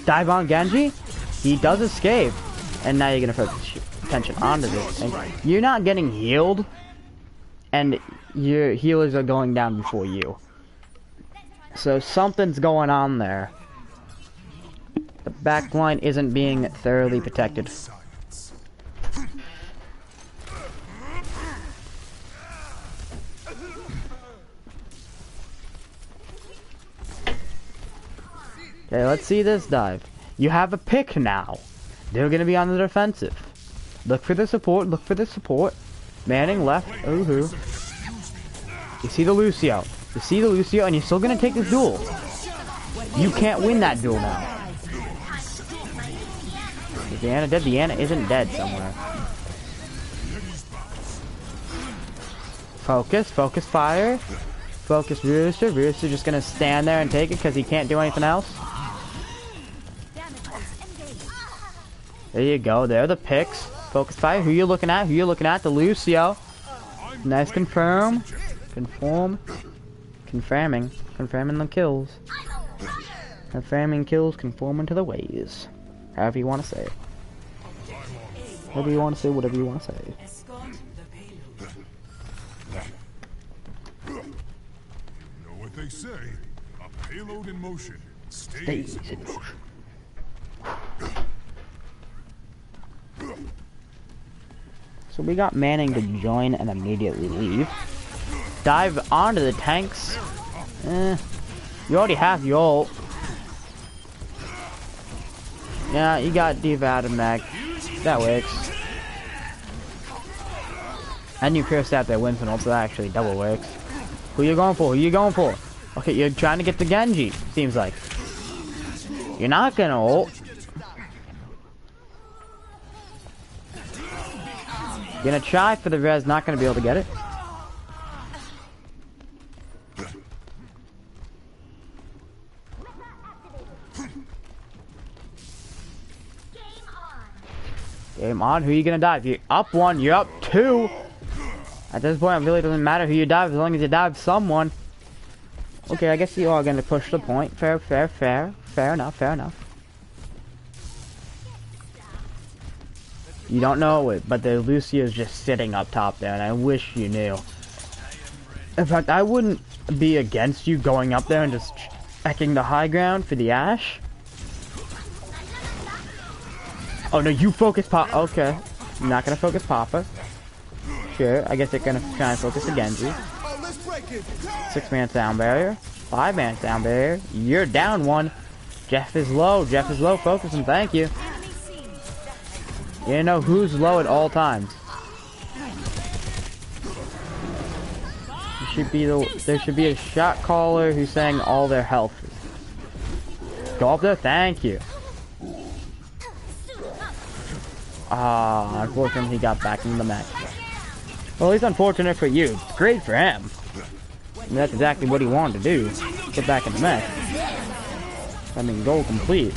Dive on Genji? He does escape. And now you're gonna focus attention onto this thing. You're not getting healed. And your healers are going down before you. So something's going on there. The back line isn't being thoroughly protected. Okay, let's see this dive. You have a pick now. They're gonna be on the defensive. Look for the support, look for the support. Manning left. Ooh. You see the Lucio. You see the Lucio, and you're still gonna take this duel. You can't win that duel now. Is Diana dead? Diana isn't dead somewhere. Focus. Focus fire. Focus Rooster. Rooster just gonna stand there and take it because he can't do anything else. There you go. There are the picks. Focus fire. Who you looking at? Who you looking at? The Lucio. Nice confirm. Conform. Confirming. Confirming the kills. Confirming kills. Conforming to the ways. However you want to say it. Whatever you want to say. Whatever you want to say. Escort the payload. You know what they say? A payload in motion Stays stays in motion. So we got Manning to join and immediately leave. Dive onto the tanks. You already have your ult. Yeah, you got Diva and Mac. That works. And you pierced out their Winston ult, so that actually double works. Who you going for? Who you going for? Okay, you're trying to get the Genji, seems like. You're not gonna ult. Gonna try for the res, not gonna be able to get it. Game on. Who are you gonna dive? You're up one, you're up two. At this point, it really doesn't matter who you dive as long as you dive someone. Okay, I guess you are gonna push the point. Fair, fair, fair. Fair enough, fair enough. You don't know it, but the Lucio's just sitting up top there, and I wish you knew. In fact, I wouldn't be against you going up there and just checking the high ground for the Ashe. Oh no, you focus Papa. Okay. I'm not gonna focus Papa. Sure, I guess they're gonna try and focus the Genji. 6-man sound barrier. 5-man sound barrier. You're down one. Jeff is low. Jeff is low. Focus him. Thank you. You know who's low at all times. There should be a shot caller who's saying all their health. Go up there. Thank you. Unfortunately he got back in the match. Well, at least unfortunate for you. It's great for him. I mean, that's exactly what he wanted to do. Get back in the match. I mean, goal complete.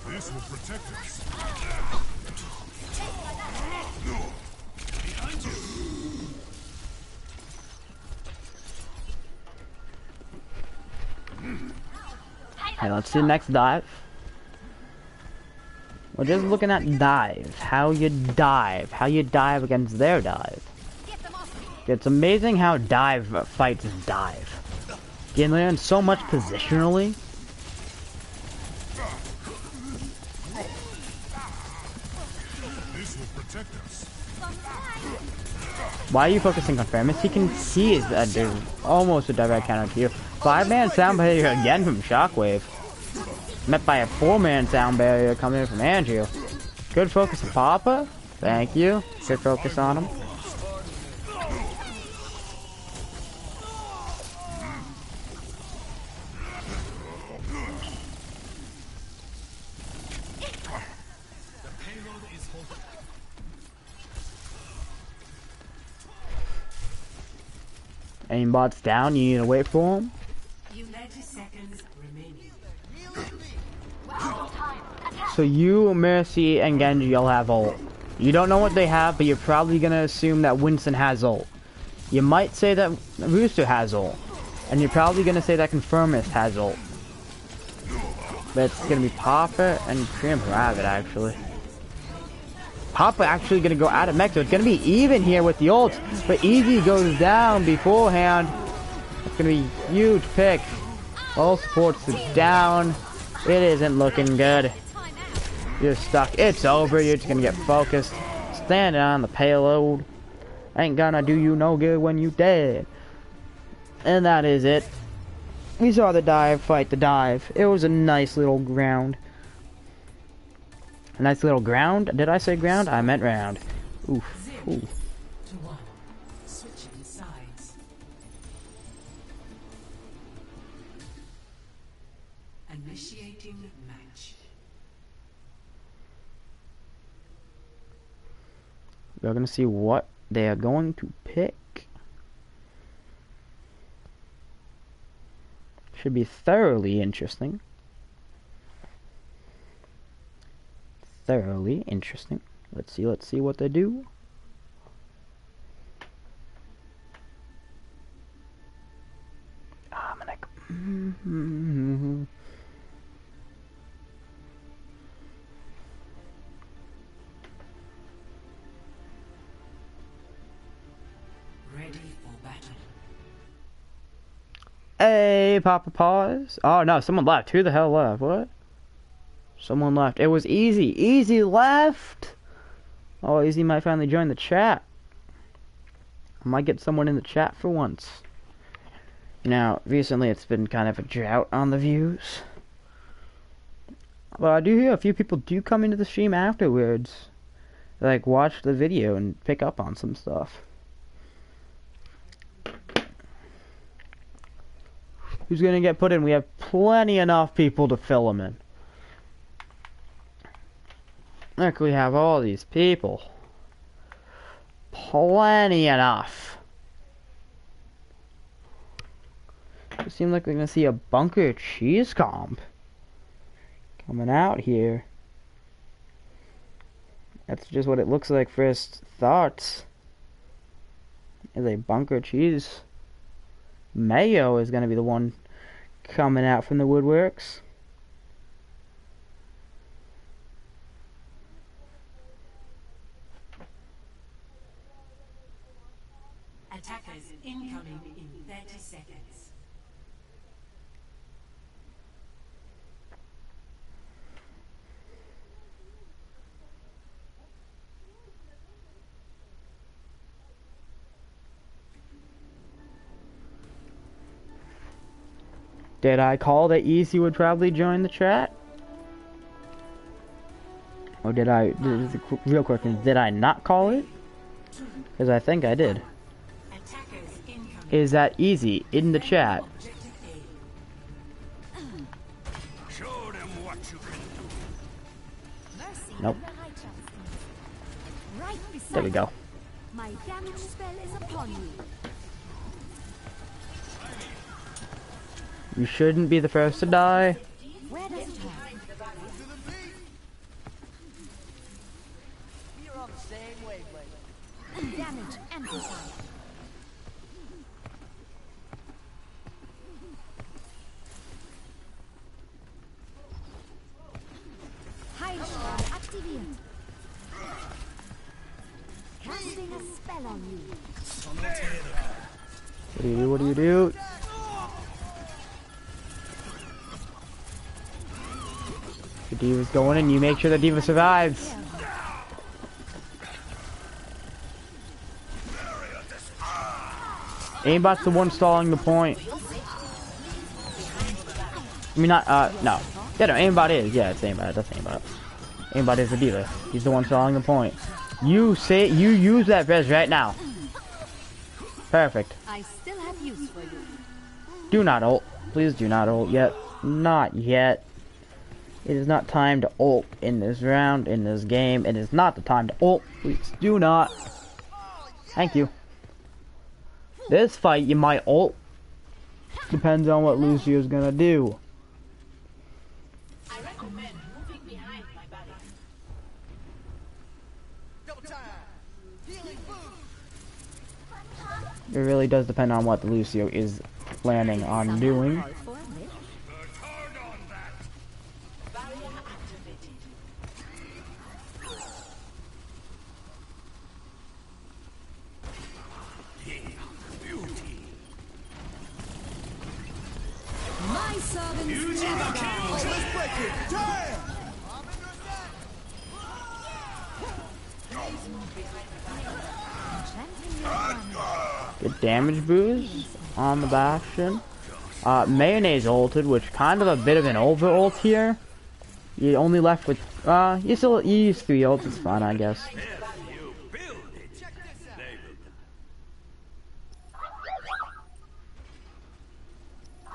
This will protect us. Okay, let's see the next dive. We're just looking at dive. How you dive against their dive. It's amazing how dive fights dive. You can learn so much positionally. This will protect us. Why are you focusing on Fairness? He is almost a direct counter to you. 5-man sound barrier again from Shockwave. Met by a 4-man sound barrier coming in from Andrew. Good focus on Papa. Thank you. Good focus on him. Aimbot's down, you need to wait for him. 90 seconds remaining. So you, Mercy, and Genji all have ult. You don't know what they have, but you're probably gonna assume that Winston has ult. You might say that Rooster has ult. And you're probably gonna say that Confirmist has ult. But it's gonna be Papa and Crimp Rabbit, actually. Papa actually gonna go out of mech, so it's gonna be even here with the ults. But Easy goes down beforehand. It's gonna be a huge pick. All supports are down. It isn't looking good. You're stuck. It's over. You're just gonna get focused. Standing on the payload. Ain't gonna do you no good when you dead. And that is it. We saw the dive fight the dive. It was a nice little ground. A nice little ground? Did I say ground? I meant round. Oof. 0 Ooh. to 1. Switching sides. Initiating match. We're gonna see what they are going to pick. Should be thoroughly interesting. Thoroughly interesting. Let's see what they do. Ah, my neck. Ready for battle. Hey, Papa Paws. Oh no, someone left. Who the hell left? What? Someone left. It was Easy. Easy left. Oh, Easy might finally join the chat. I might get someone in the chat for once. Now, recently it's been kind of a drought on the views. But I do hear a few people do come into the stream afterwards. Like, watch the video and pick up on some stuff. Who's gonna get put in? We have plenty enough people to fill them in. Look, we have all these people. Plenty enough. It seems like we're gonna see a bunker cheese comp coming out here. That's just what it looks like first thoughts. Is a bunker cheese. Mayo is gonna be the one coming out from the woodworks. Attackers incoming in 30 seconds. Did I call that Easy would probably join the chat? Or did I, real quick, did I not call it? Because I think I did. Attackers incoming. Is that Easy in the chat? Objective A. Show them what you can do. Mercy. Nope. Right beside There we go. My damage spell is upon you. You shouldn't be the first to die. Where does it hurt? We're on the same wavelength. Damage amplified. Heilstrahl aktiviert. Casting a spell on you. What do you do? What do you do? The Diva's going in. You make sure the Diva survives. Aimbot's the one stalling the point. I mean, not, no. Yeah, no, Aimbot is. Yeah, it's Aimbot. That's Aimbot. Aimbot is the Diva. He's the one stalling the point. You use that res right now. Perfect. I still have use for you. Do not ult. Please do not ult yet. Not yet. It is not time to ult in this round, in this game. It is not the time to ult. Please do not. Thank you. This fight, you might ult. Depends on what Lucio's gonna do. I recommend moving behind my body. Double time. Healing boost. It really does depend on what the Lucio is planning on doing. Barrier activated. My servants never die. Good damage boost. on the Bastion. Mayonnaise ulted, which kind of a bit of an over ult here. You only left with, you use 3 ults, it's fine, I guess.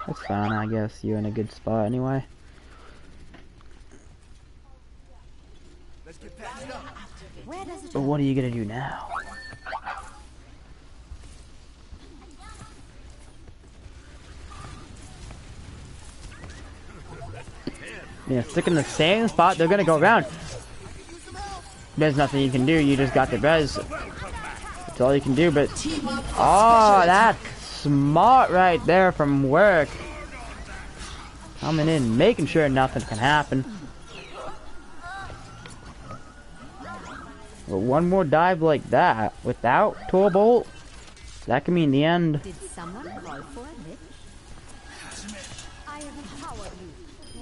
That's fine, I guess. You're in a good spot anyway. But what are you gonna do now? Yeah, stick in the same spot, they're gonna go around. There's nothing you can do, you just got the res. That's all you can do, but... Oh, that's smart right there from work. Coming in, making sure nothing can happen. But one more dive like that, without Torbolt, that can mean the end. Did someone call for a lift? I have empowered you.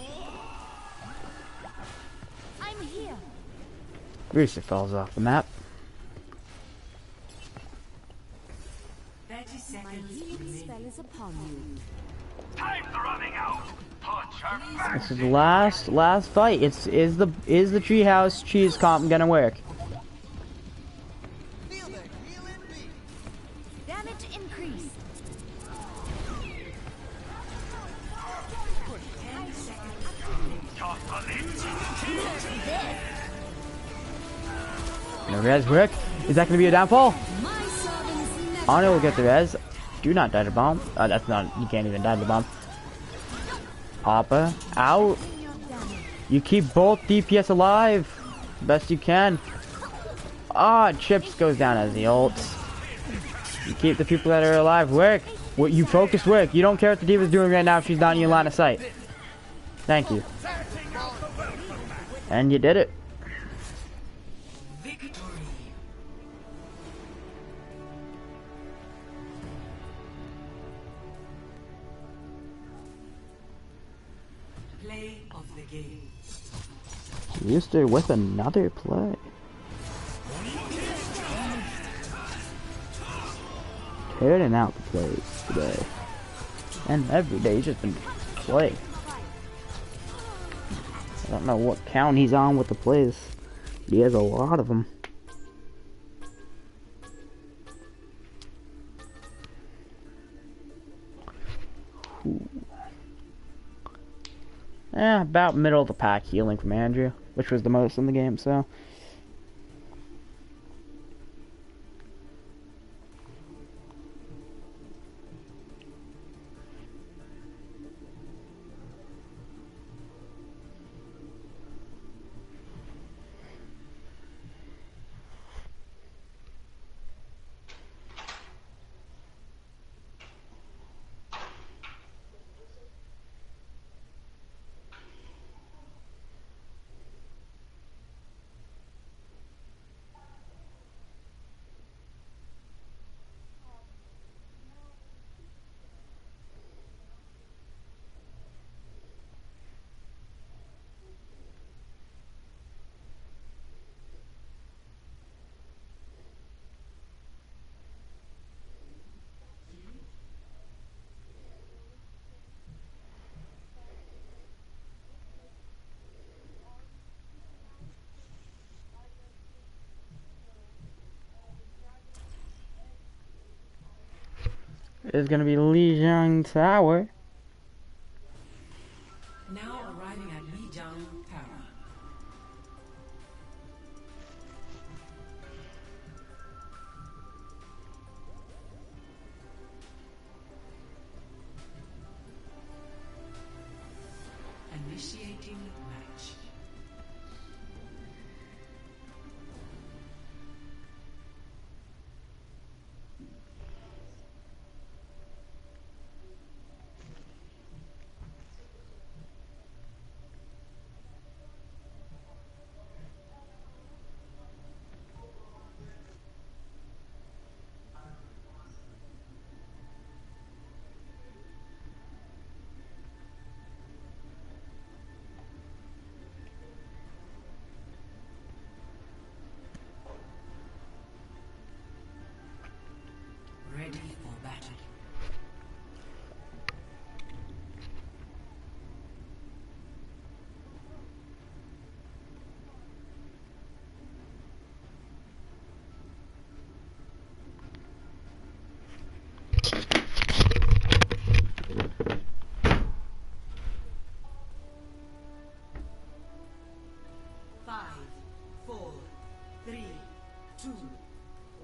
I'm here. Rooster falls off the map. 30 My seconds healing remaining. spell is upon you. Time's running out. Put your back. This is the last fight. Is the treehouse cheese comp gonna work? Damage increased. No res work. Is that gonna be a downfall? My servants never Arno will get the res. Do not die to bomb. That's not. You can't even die to bomb. Appa out. bring your damage. You keep both DPS alive, best you can. Ah, Chips goes down as the ults. You keep the people that are alive. Work. What you focus work. You don't care what the D.Va's doing right now if she's not in your line of sight. Thank you. And you did it. Victory. Play of the game. Rooster with another play. Tearing out the plays today. And every day he's just been playing. I don't know what count he's on with the plays. But he has a lot of them. About middle of the pack healing from Andrew, which was the most in the game, so. Is gonna be Lijiang Tower. Now arriving at Lijiang Tower. Initiating match.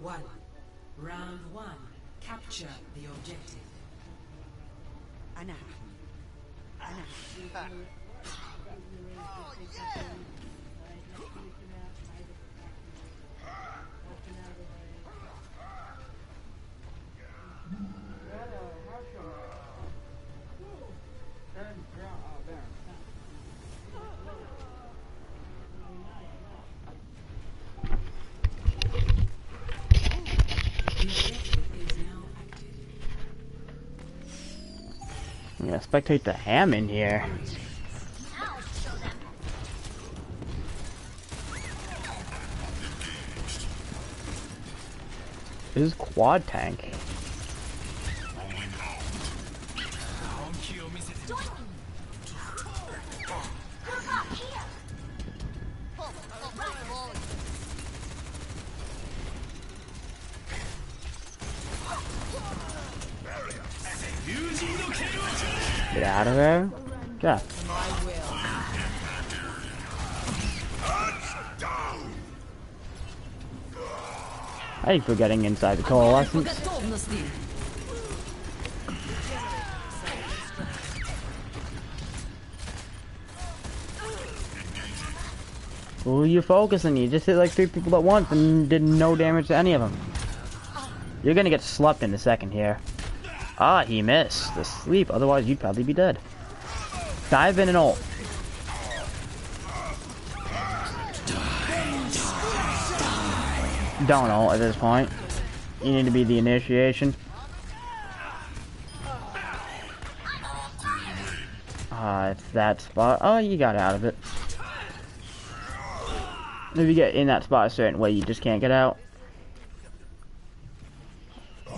1. Round 1. Capture the objective. I'm gonna spectate the ham in here. This is quad tank. Get out of there. Yeah. I keep forgetting inside the coalescence. Who are you focusing? You just hit like 3 people at once and did no damage to any of them. You're gonna get slept in a second here. Ah, he missed the sleep, otherwise you'd probably be dead. Dive in and ult. Don't ult at this point. You need to be the initiation. It's that spot. Oh, you got out of it. If you get in that spot a certain way, you just can't get out.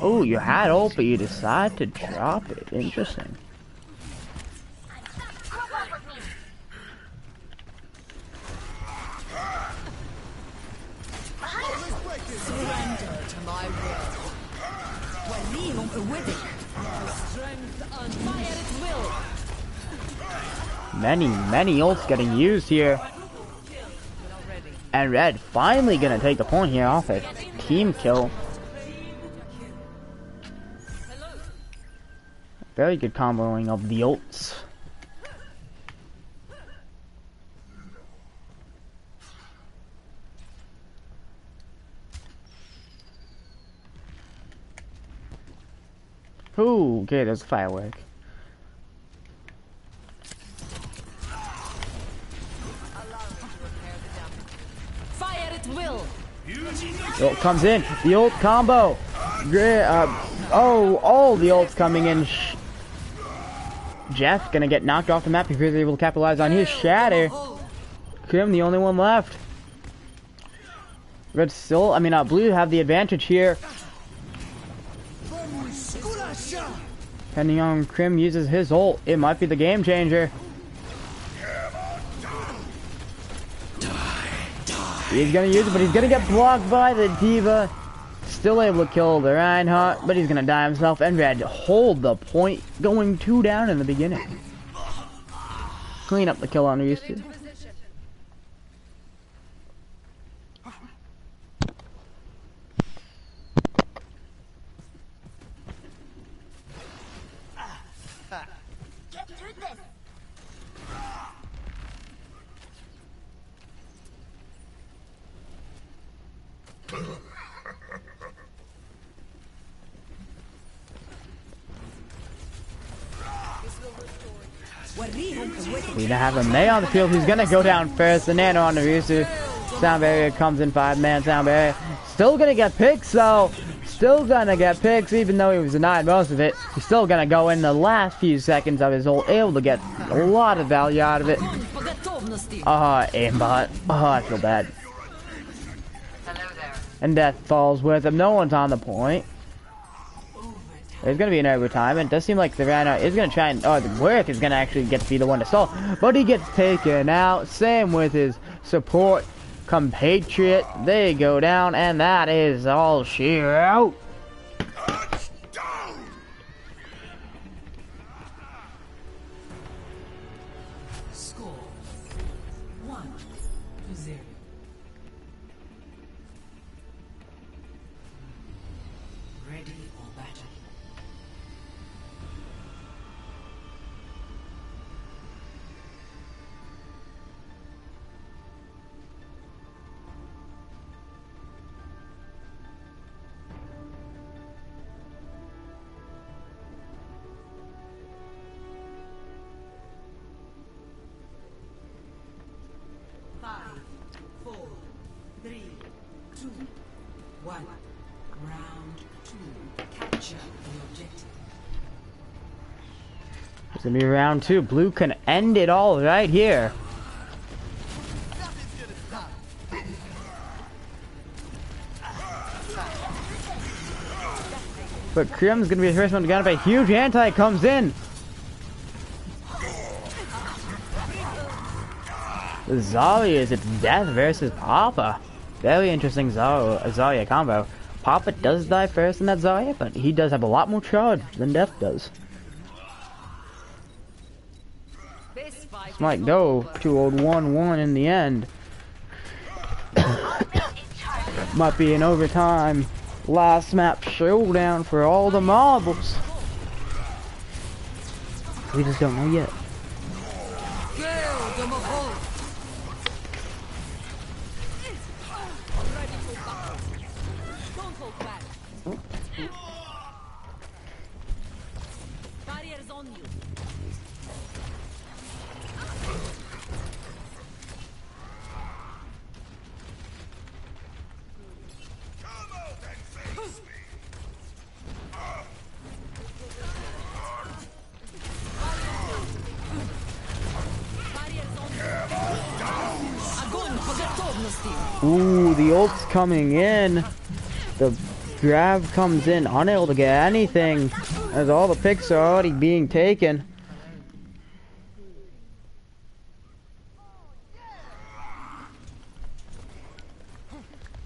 Oh, you had ult, but you decide to drop it. Interesting. Surrender to my will. Strength and fire at will. Many ults getting used here. And Red finally gonna take the point here off a team kill. Very good comboing of the ults. Ooh, okay, there's a firework. Fire at will. The ult comes in. The ult combo. All the ults coming in. Jeff gonna get knocked off the map if he's able to capitalize on his shatter. Krim, the only one left. Red still, Blue have the advantage here. Depending on Krim uses his ult, it might be the game changer. He's gonna use it, but he's gonna get blocked by the D.Va. Still able to kill the Reinhardt, but he's gonna die himself. And Red hold the point, going 2 down in the beginning. Clean up the kill on Reese. We now have a May on the field who's gonna go down first. The Nano on the Risu. Sound barrier comes in 5-man sound barrier. Still gonna get picks though. Still gonna get picks even though he was denied most of it. He's still gonna go in the last few seconds of his ult, able to get a lot of value out of it. Aimbot. I feel bad. And death falls with him. No one's on the point. There's going to be an overtime, and it does seem like the Rhino is going to try and... Oh, the Work is going to actually get to be the one to stall. But he gets taken out. Same with his support compatriot. They go down, and that is all she wrote. Score 1-0. 3, 2, 1. Round 2. Capture the objective. It's gonna be round 2. Blue can end it all right here. But Krim's gonna be the first one to get up. A huge anti comes in. Zarya is its death versus Papa. Very interesting Zarya combo. Papa does die first in that Zarya, but he does have a lot more charge than Death does. This might go to old 1-1 in the end. Might be an overtime last map showdown for all the marbles. We just don't know yet. Barriers on you. Ooh, the ult's coming in. The grab comes in, unable to get anything, as all the picks are already being taken.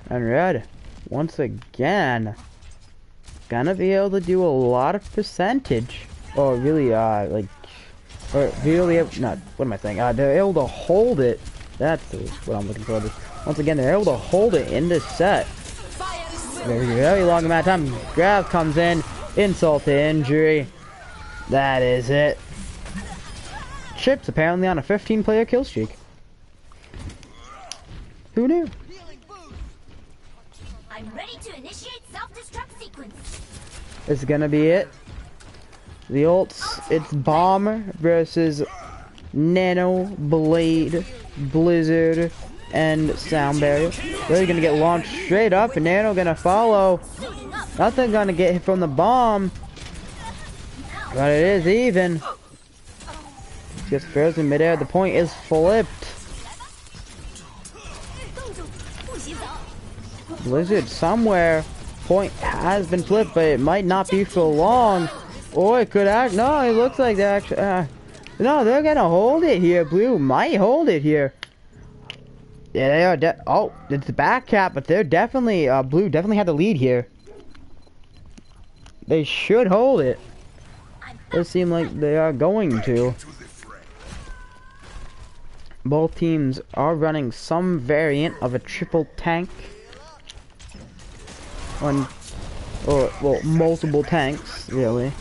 And Red, once again, gonna be able to do a lot of percentage. Or really, or really, not, what am I saying? They're able to hold it. That's what I'm looking for. Once again, they're able to hold it in this set. Very long amount of time. Grab comes in, insult to injury. That is it. Chip's apparently on a 15-player kill streak. Who knew? I'm ready to initiate self-destruct sequence. This is gonna be it. The ults, it's Bomber versus Nano, Blade, Blizzard, and Sound Barrier. They're gonna get launched straight up, and Nano gonna follow. Nothing gonna get hit from the bomb. But it is even. Just frozen midair. The point is flipped. Blizzard somewhere. Point has been flipped, but it might not be for long. Or it could act. No, it looks like they're actually. No, they're gonna hold it here. Blue might hold it here. Yeah, they are. Oh, it's the back cap, but they're definitely. Blue definitely had the lead here. They should hold it. Does seem like they are going to. Both teams are running some variant of a triple tank. Or well, multiple tanks, really.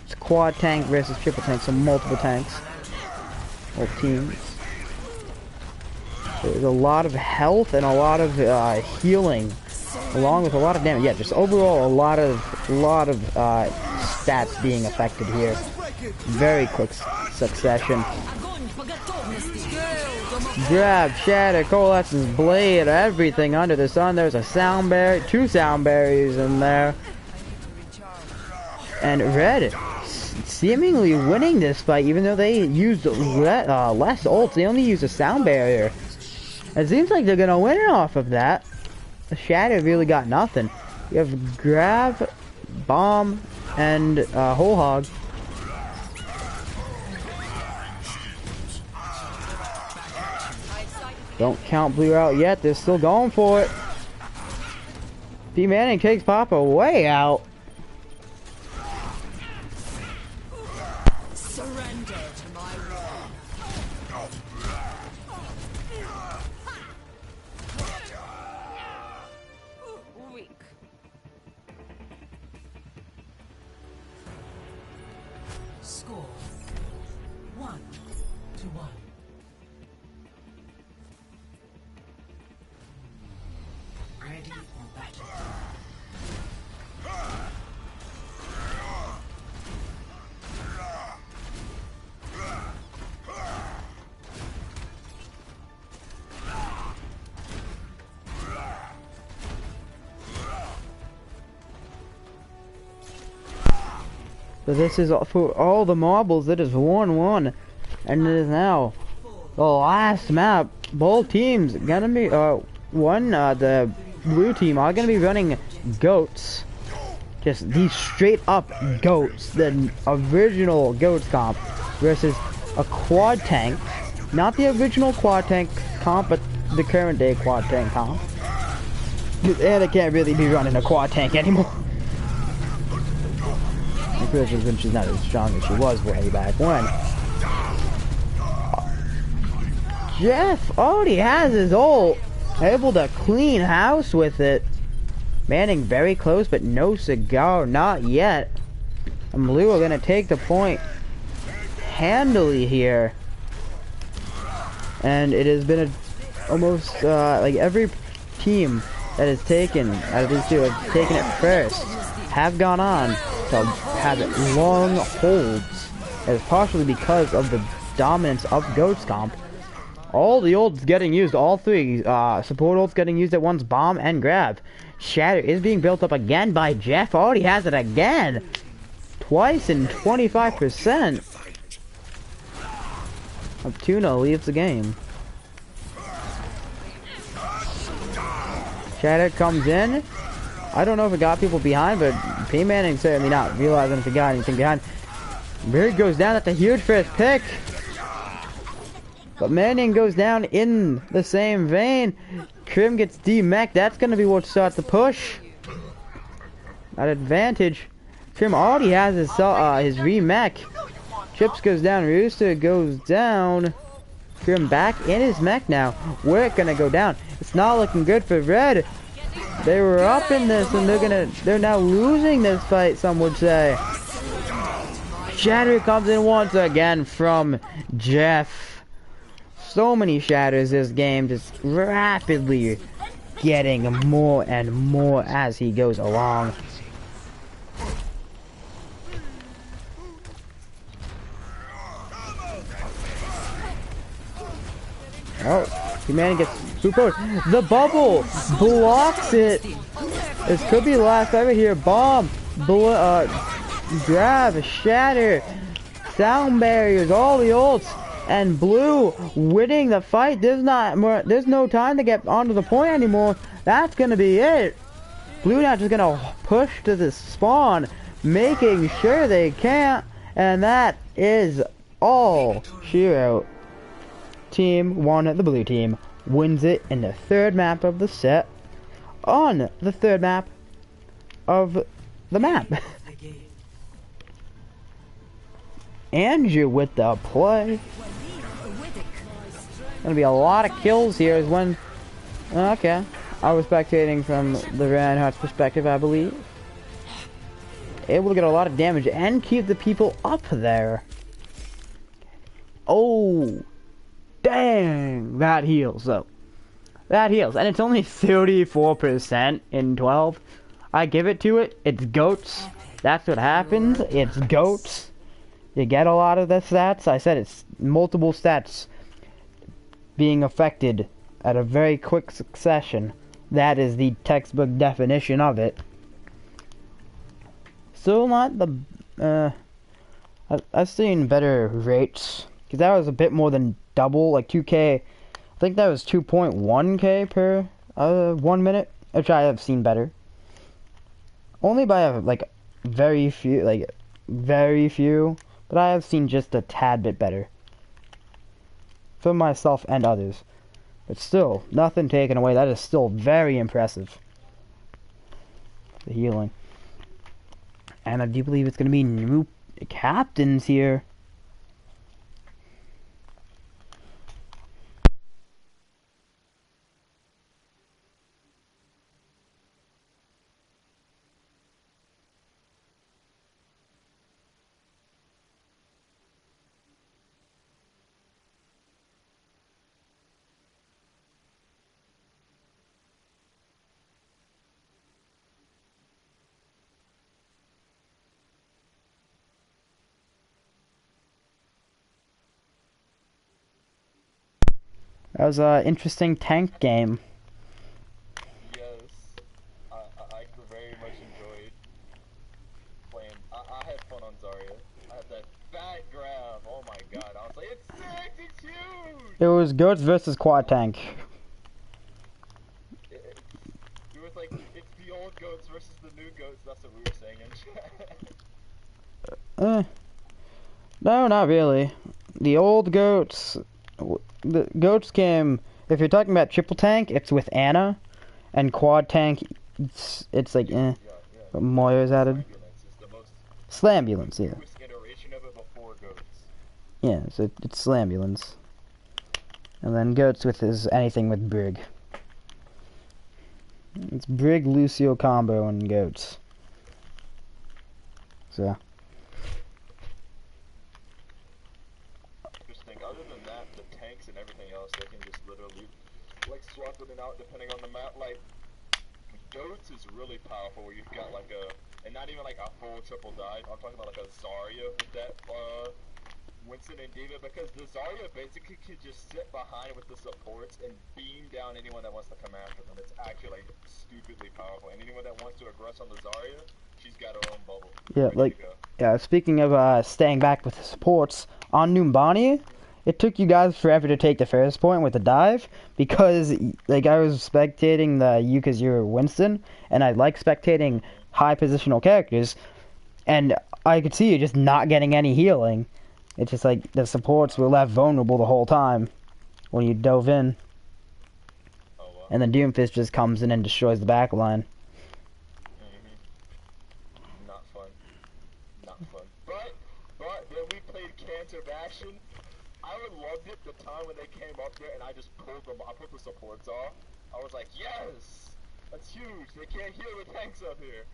It's quad tank versus triple tank, so multiple tanks. Both teams. There's a lot of health and a lot of healing, along with a lot of damage. Yeah, just overall a lot of stats being affected here. Very quick succession. Grab, Shatter, Coalescence, Blade, everything under the sun. There's a sound barrier, 2 sound barriers in there. And Red seemingly winning this fight, even though they used less ults. They only used a sound barrier. It seems like they're gonna win off of that. The Shatter really got nothing. You have Grab, Bomb, and Whole Hog. Don't count Blue out yet. They're still going for it. P Manning takes Papa way out. Surrender to my will. Weak. Score 1-1. Ready for battle. So this is for all the marbles. It is 1-1, and it is now the last map. Both teams gonna be the blue team are gonna be running goats. Just these straight up goats, the original goats comp versus a quad tank. Not the original quad tank comp, but the current day quad tank comp. And I can't really be running a quad tank anymore. Especially she's not as strong as she was way back when. Jeff already has his ult. Able to clean house with it. Manning very close, but no cigar, not yet. And blue are gonna take the point handily here. And it has been almost like every team that has taken out of these two have taken it first have gone on to have long holds. It's partially because of the dominance of Goats comp. All the ults getting used, all three support ults getting used at once, bomb and grab. Shatter is being built up again by Jeff. Already has it again. Twice in 25%. Tuna leaves the game. Shatter comes in. I don't know if it got people behind, but P Manning certainly not realizing if it got anything behind. Bird goes down. That's a huge first pick. But Manning goes down in the same vein. Krim gets D-mech. That's going to be what starts the push. At advantage. Krim already has his re-mech. Chips goes down. Rooster goes down. Krim back in his mech now. We're going to go down. It's not looking good for Red. They were up in this and they're now losing this fight, some would say. Shatter comes in once again from Jeff. So many shatters this game, just rapidly getting more and more as he goes along. Oh, Humanity gets super. The bubble blocks it. This could be the last ever here. Bomb, grab, shatter, sound barriers, all the ults. And blue winning the fight. There's no time to get onto the point anymore. That's gonna be it. Blue now just gonna push to the spawn, making sure they can't. And that is all. Shootout. Team won. The blue team wins it in the third map of the set. On the third map of the map. Andrew with the play. Gonna be a lot of kills here is when... Okay. I was spectating from the Reinhardt's perspective, I believe. Able to get a lot of damage and keep the people up there. Oh. Dang. That heals, though. That heals. And it's only 34% in 12. I give it to it. It's goats. That's what happens. It's goats. You get a lot of the stats. I said it's multiple stats being affected at a very quick succession. That is the textbook definition of it. Still not the... I've seen better rates. Because that was a bit more than double, like 2k. I think that was 2.1k per 1 minute. Which I have seen better. Only by like very few, but I have seen just a tad bit better. For myself and others. But still, nothing taken away. That is still very impressive. The healing. And I do believe it's going to be new captains here. That was an interesting tank game. Yes, I very much enjoyed playing. I had fun on Zarya. goats versus quad tank. It was like, it's the old goats versus the new goats, that's what we were saying in chat. No, not really. The old goats, the goats came. If you're talking about triple tank, it's with Anna, and quad tank, it's like but Moira's added. Slambulance is the most Slambulance, yeah. newest iteration of it before goats. Yeah, so it's Slambulance. And then goats with is anything with Brig. It's Brig, Lucio combo, and goats. So. Interesting. Other than that, the tanks and everything else, they can just literally, like, swap in and out depending on the map. Like, goats is really powerful where you've got like a, and not even like a full triple dive. I'm talking about like a Zarya with that, Winston and Diva, because the Zarya basically can just sit behind with the supports and beam down anyone that wants to come after them. It's actually like stupidly powerful, and anyone that wants to aggress on the Zarya, she's got her own bubble. Yeah, like, yeah, speaking of staying back with the supports, on Numbani, it took you guys forever to take the first point with the dive, because, like, I was spectating the Yukazura Winston, and I like spectating high positional characters, and I could see you just not getting any healing. It's just like, the supports were left vulnerable the whole time when you dove in. Oh, wow. And then Doomfist just comes in and destroys the back line. Not fun. Not fun. But then we played Cancer Bastion. I would loved it the time when they came up there and I just pulled them. I put the supports off. I was like, yes, that's huge. They can't heal the tanks up here.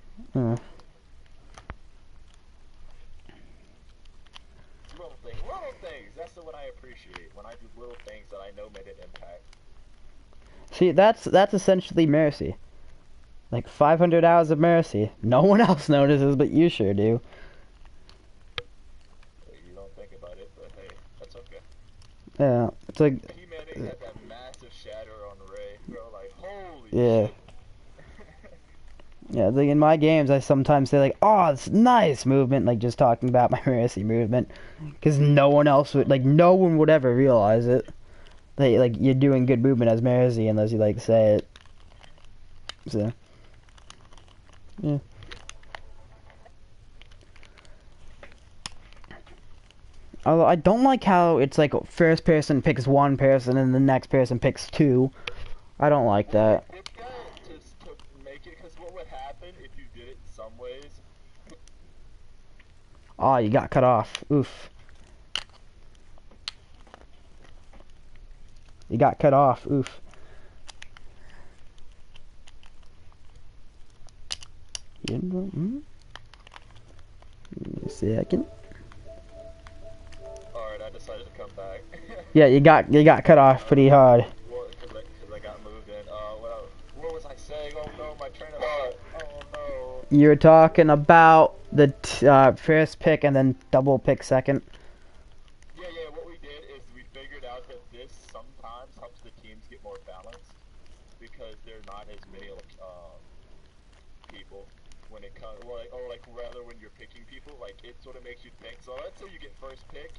Little things. That's what I appreciate when I do little things that I know made an impact. See, that's essentially Mercy. Like 500 hours of Mercy. No one else notices, but you sure do. You don't think about it, but hey, that's okay. Yeah, it's like. He had that massive shatter on Ray, bro. Like, holy shit. Yeah, like in my games, I sometimes say like, "Oh, it's nice movement," like just talking about my Mercy movement, because no one else would, like, no one would ever realize it. Like you're doing good movement as Mercy unless you like say it. So, yeah. Although I don't like how it's like first person picks one person and the next person picks two. I don't like that. It's that to make it, because what would happen if you did it in some ways? Oh, you got cut off. Oof. You got cut off. Oof. Give me a second. Alright, I decided to come back. Yeah, you got cut off pretty hard. Because I got moved in. What was I saying? Oh no, my train of thought. Oh no. You were talking about the first pick and then double pick second. Yeah, what we did is we figured out that this sometimes helps the teams get more balanced, because there are not as many people when it comes, like rather when you're picking people, like it sort of makes you think. So let's say you get first pick,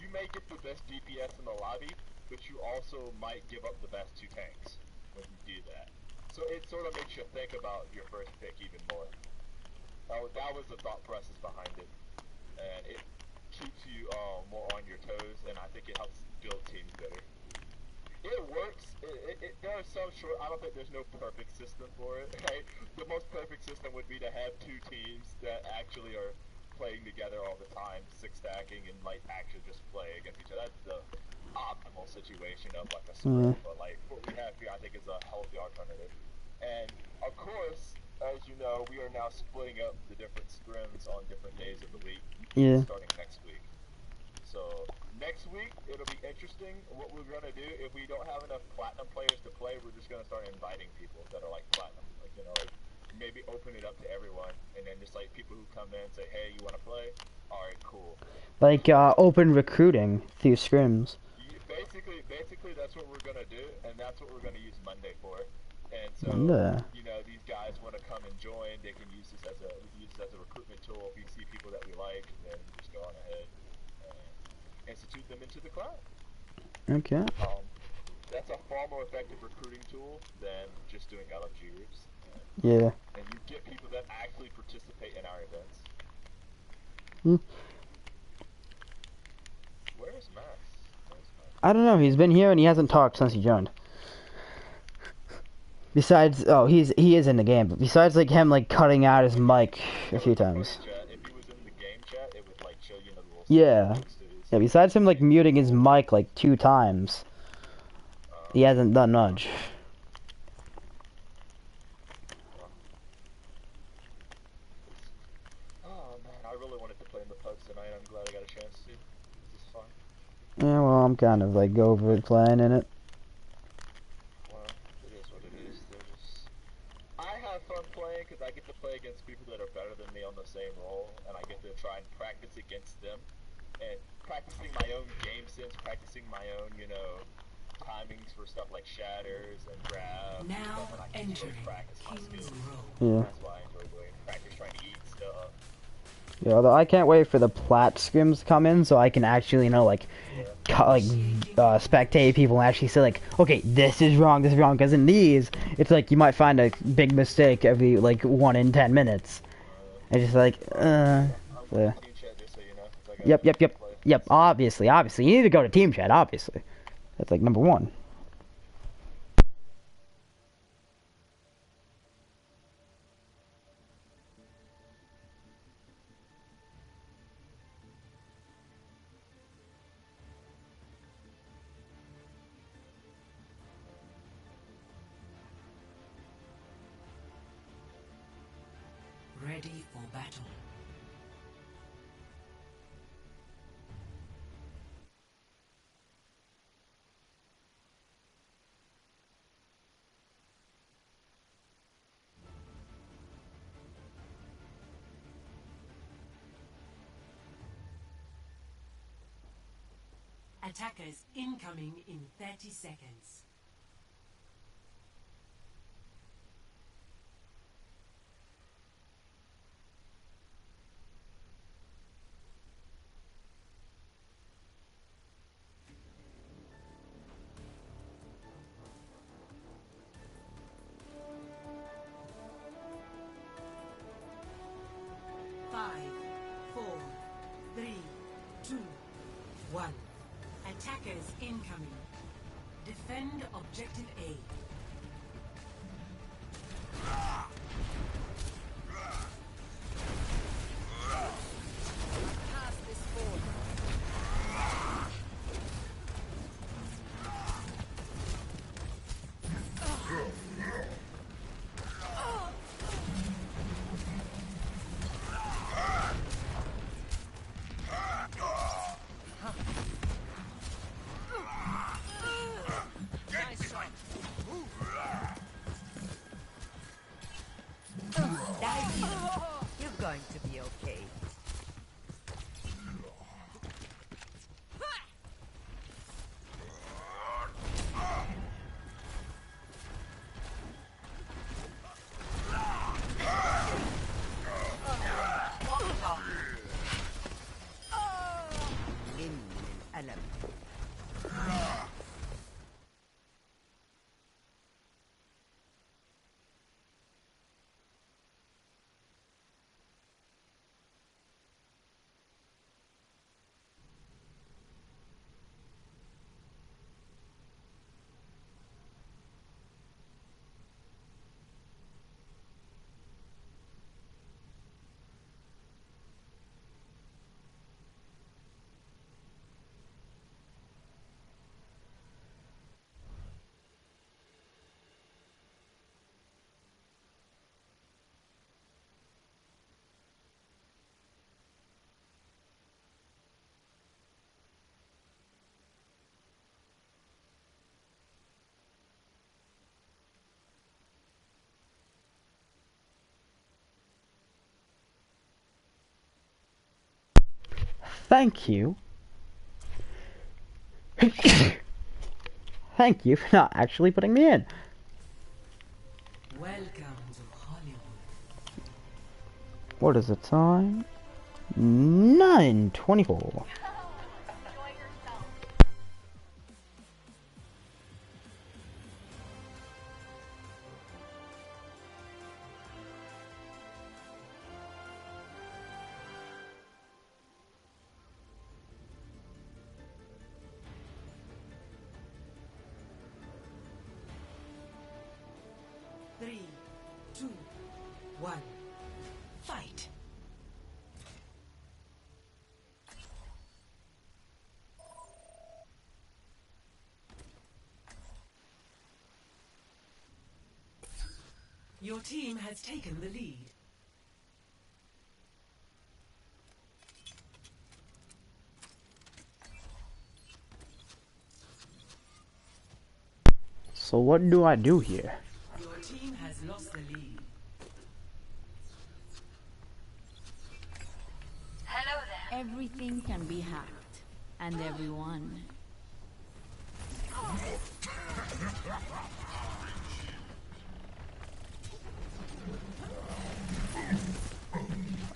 you may get the best DPS in the lobby, but you also might give up the best two tanks when you do that. So it sort of makes you think about your first pick even more. That was the thought process behind it, and it keeps you more on your toes, and I think it helps build teams better. It works. There are some short. I don't think there's no perfect system for it. Right? The most perfect system would be to have two teams that actually are playing together all the time, six stacking, and like actually just play against each other. That's the optimal situation of like a sprint. But like what we have here, I think is a healthy alternative. And of course, as you know, we are now splitting up the different scrims on different days of the week. Yeah. Starting next week. So next week it'll be interesting. What we're gonna do, if we don't have enough platinum players to play, we're just gonna start inviting people that are like platinum, like, you know, like maybe open it up to everyone, and then just like people who come in and say, hey, you want to play? All right, cool. Like open recruiting through scrims. Basically that's what we're gonna do, and that's what we're gonna use Monday for. And so, you know, these guys want to come and join, they can use this as a recruitment tool. If we see people that we like, then just go on ahead and institute them into the clan. Okay. far more effective recruiting tool than just doing LFG groups. Yeah. And you get people that actually participate in our events. Hmm. Where's Max? I don't know. He's been here and he hasn't talked since he joined. Besides, oh, he is in the game, but besides like him like cutting out his mic a few times. If he was in the game chat, it would like show you the little Yeah. Yeah, besides him like muting his mic like 2 times. He hasn't done much. Oh man, I really wanted to play in the pugs tonight. I'm glad I got a chance to. This is fun. Yeah, well, I'm kind of like over it playing in it. Well, it is what it is. I have fun playing because I get to play against people that are better than me on the same role, and I get to try and practice against them. And practicing my own game sense, practicing my own, timings for stuff like shatters and grabs. Now And I can really entering practice my King's skills. Yeah. That's why I enjoy doing practice trying to eat stuff. Yeah, although I can't wait for the plat scrims to come in so I can actually, spectate people and actually say like, okay, this is wrong, because in these, it's like you might find a big mistake every, 1 in 10 minutes. It's just like, yeah. Yep, obviously, you need to go to team chat, obviously. That's like number 1. Ready for battle. Attackers incoming in 30 seconds. Attackers incoming. Defend objective A. Pass this forward. You're going to be okay. Thank you. Thank you for not actually putting me in. Welcome to Hollywood. What is the time? 9:24. 2, 1. Fight. Your team has taken the lead. So what do I do here? Your team has lost the lead. Hello there. Everything can be hacked, and everyone.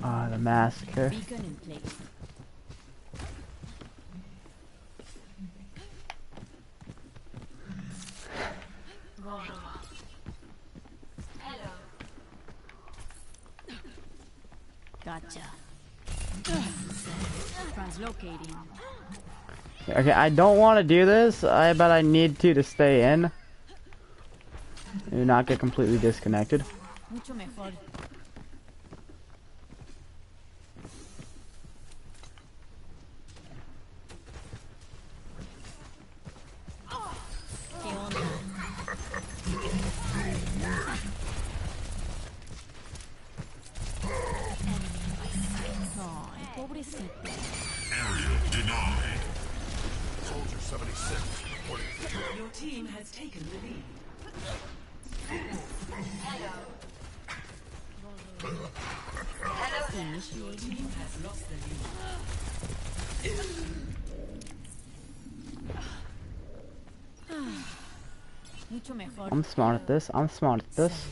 Ah, the massacre. Beacon in place. Hello. Gotcha. Translocating. Okay, I don't want to do this, but I need to stay in. And not get completely disconnected. Mucho mejor. ¿Qué onda? Ay, pobrecito. Area denied. Soldier 76 reporting. Your team has taken the lead. Your team has lost the lead. Mucho mejor. I'm smart at this. I'm smart at this.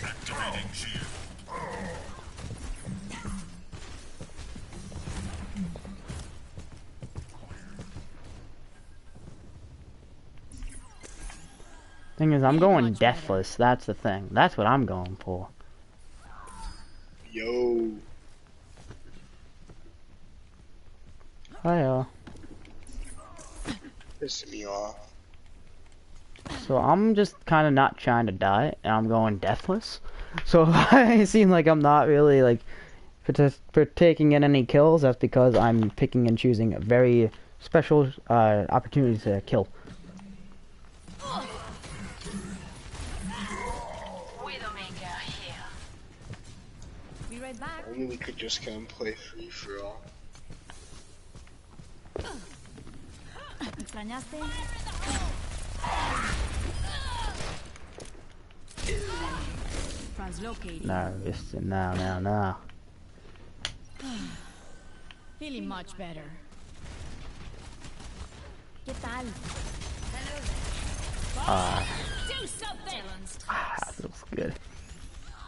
Activating shield. Thing is, I'm going deathless. That's the thing. That's what I'm going for. Yo. Hiya. Pissing me off. So I'm just kind of not trying to die, and I'm going deathless. So if I seem like I'm not really like for taking in any kills, that's because I'm picking and choosing a very special opportunities to kill. Be right back. Maybe we could just come play free for all. ¿Extrañaste? Translocating. No. Feeling much better. ¿Qué tal? Do something. That feels good.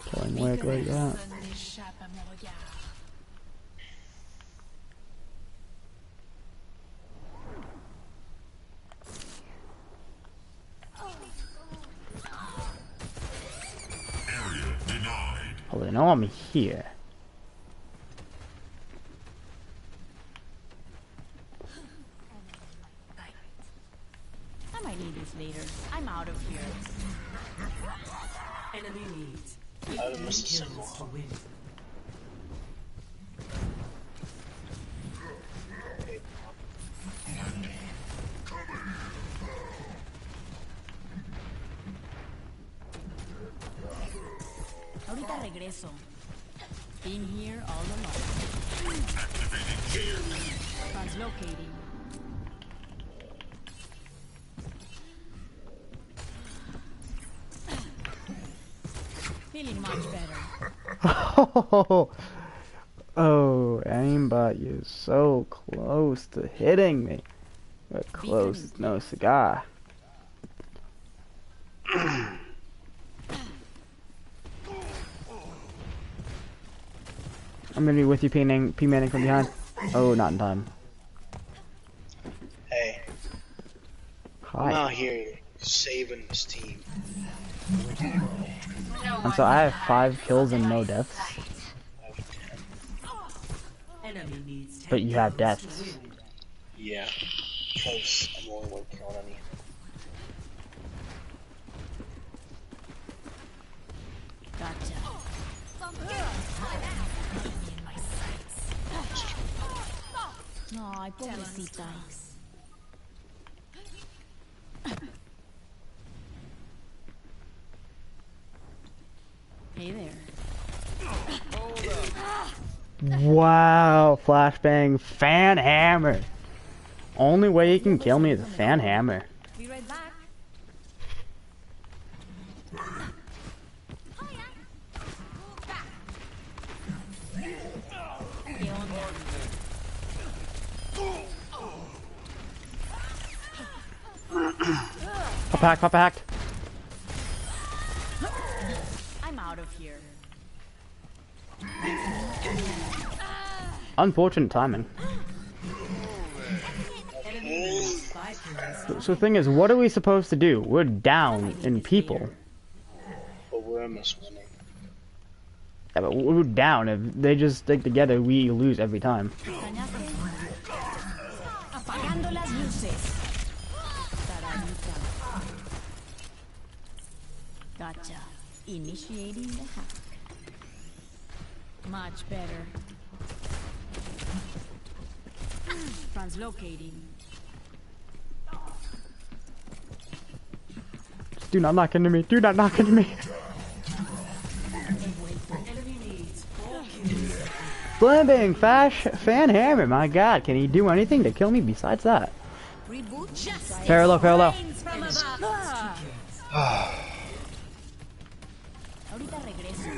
Killing work like that. Area denied. Oh, they know I'm here. I might need this later. I'm out of here. Enemy needs I don't 15 miss a kills single to one. win. Ahorita regreso. Been here all along. Activating shield. Translocating. Feeling much better. Oh, aimbot, you're so close to hitting me. But close is no cigar. I'm gonna be with you, P-Manning from behind. Oh, not in time. Hey, I'm Hi. out here saving this team. And so I have 5 kills and no deaths. Enemy needs 10 But you have kills to deaths. win. Yeah, because I'm only working on any. Gotcha. Ay, pobrecita. Hey there. Wow, flashbang fan hammer. Only way you can kill me is a fan hammer. Be right back. Pop hacked. I'm out of here. Unfortunate timing. So the thing is, what are we supposed to do? We're down in people. But we're almost winning. Yeah, but we're down. If they just stick together, we lose every time. Apagando las luces. Gotcha. Initiating the hack. Much better. Translocating. Do not knock into me. Do not knock into me. Flambang, fan hammer. My God, can he do anything to kill me besides that? Parallel. Ahorita regreso.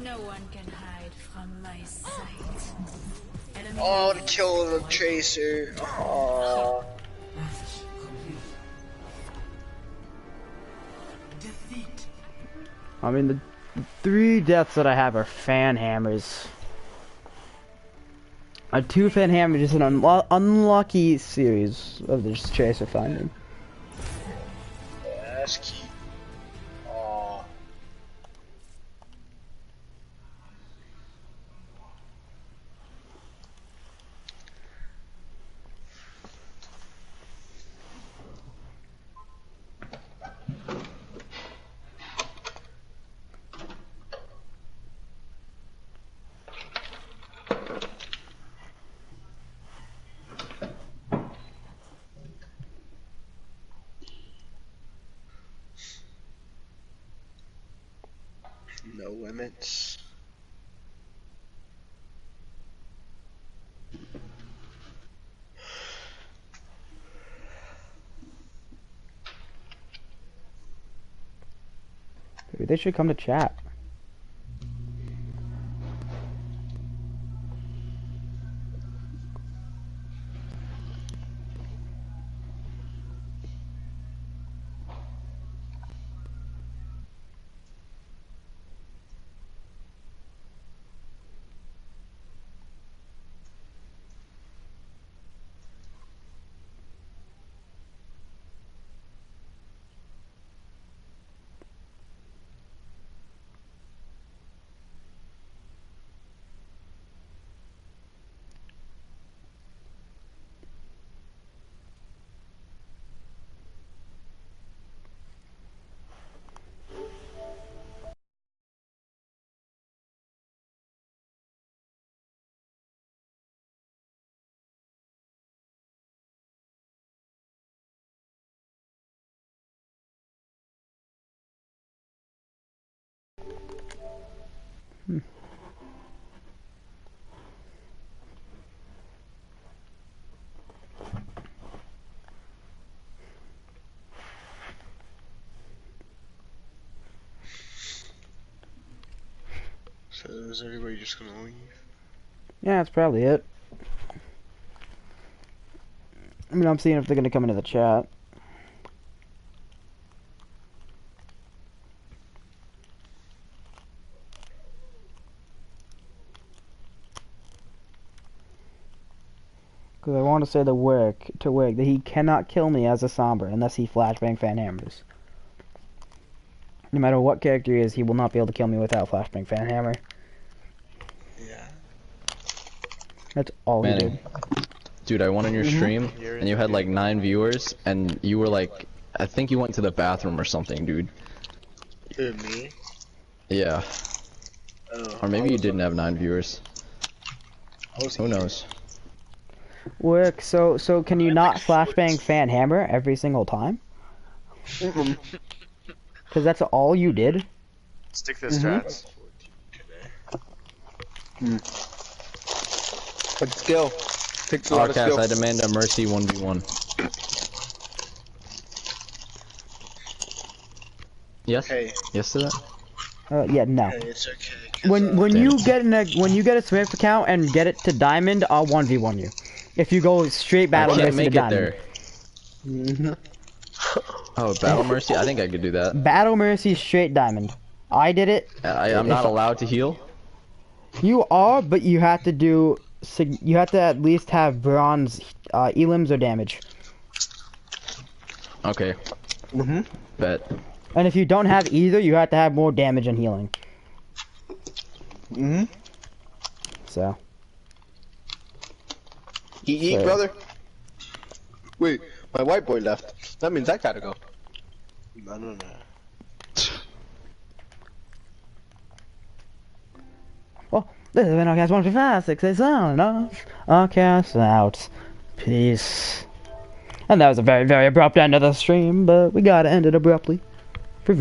No one can hide from my sight. Oh, to kill the tracer. Oh. I mean, the 3 deaths that I have are fan hammers. 2 fan hammers is an unlucky series of this tracer finding. Yeah, that's key. Oh. No limits. Maybe they should come to chat. So is everybody just gonna leave? Yeah, that's probably it. I mean, I'm seeing if they're gonna come into the chat. Because I want to say to Wick that he cannot kill me as a Sombra unless he flashbang fan hammers. No matter what character he is, he will not be able to kill me without flashbang fan hammer. Yeah. That's all he did. Dude, I went on your stream, and you had like 9 viewers, and you were like, I think you went to the bathroom or something, dude. Who, me? Yeah. Oh, Or maybe you didn't have 9 viewers. Who knows? Work. So can you not flashbang fan hammer every single time? Because that's all you did. Stick to strats. But skill. Takes a lot of Outcast, skill. I demand a mercy 1v1. Yes? Hey. Yes to that? Yeah, no. Hey, it's okay. When you get a Swift account and get it to diamond, I'll 1v1 you. If you go straight battle I can't mercy to make it diamond. there. Oh, battle mercy? I think I could do that. Battle mercy straight diamond. I did it. I'm not allowed to heal? You are, but you have to do. You have to at least have bronze elims or damage. Okay. Bet. And if you don't have either, you have to have more damage and healing. So. Eat, brother. Wait, my white boy left. That means I gotta go. No. Well, this has been Outcast 155, 6 is on and off. Outcast out. Peace. And that was a very, very abrupt end of the stream, but we gotta end it abruptly. For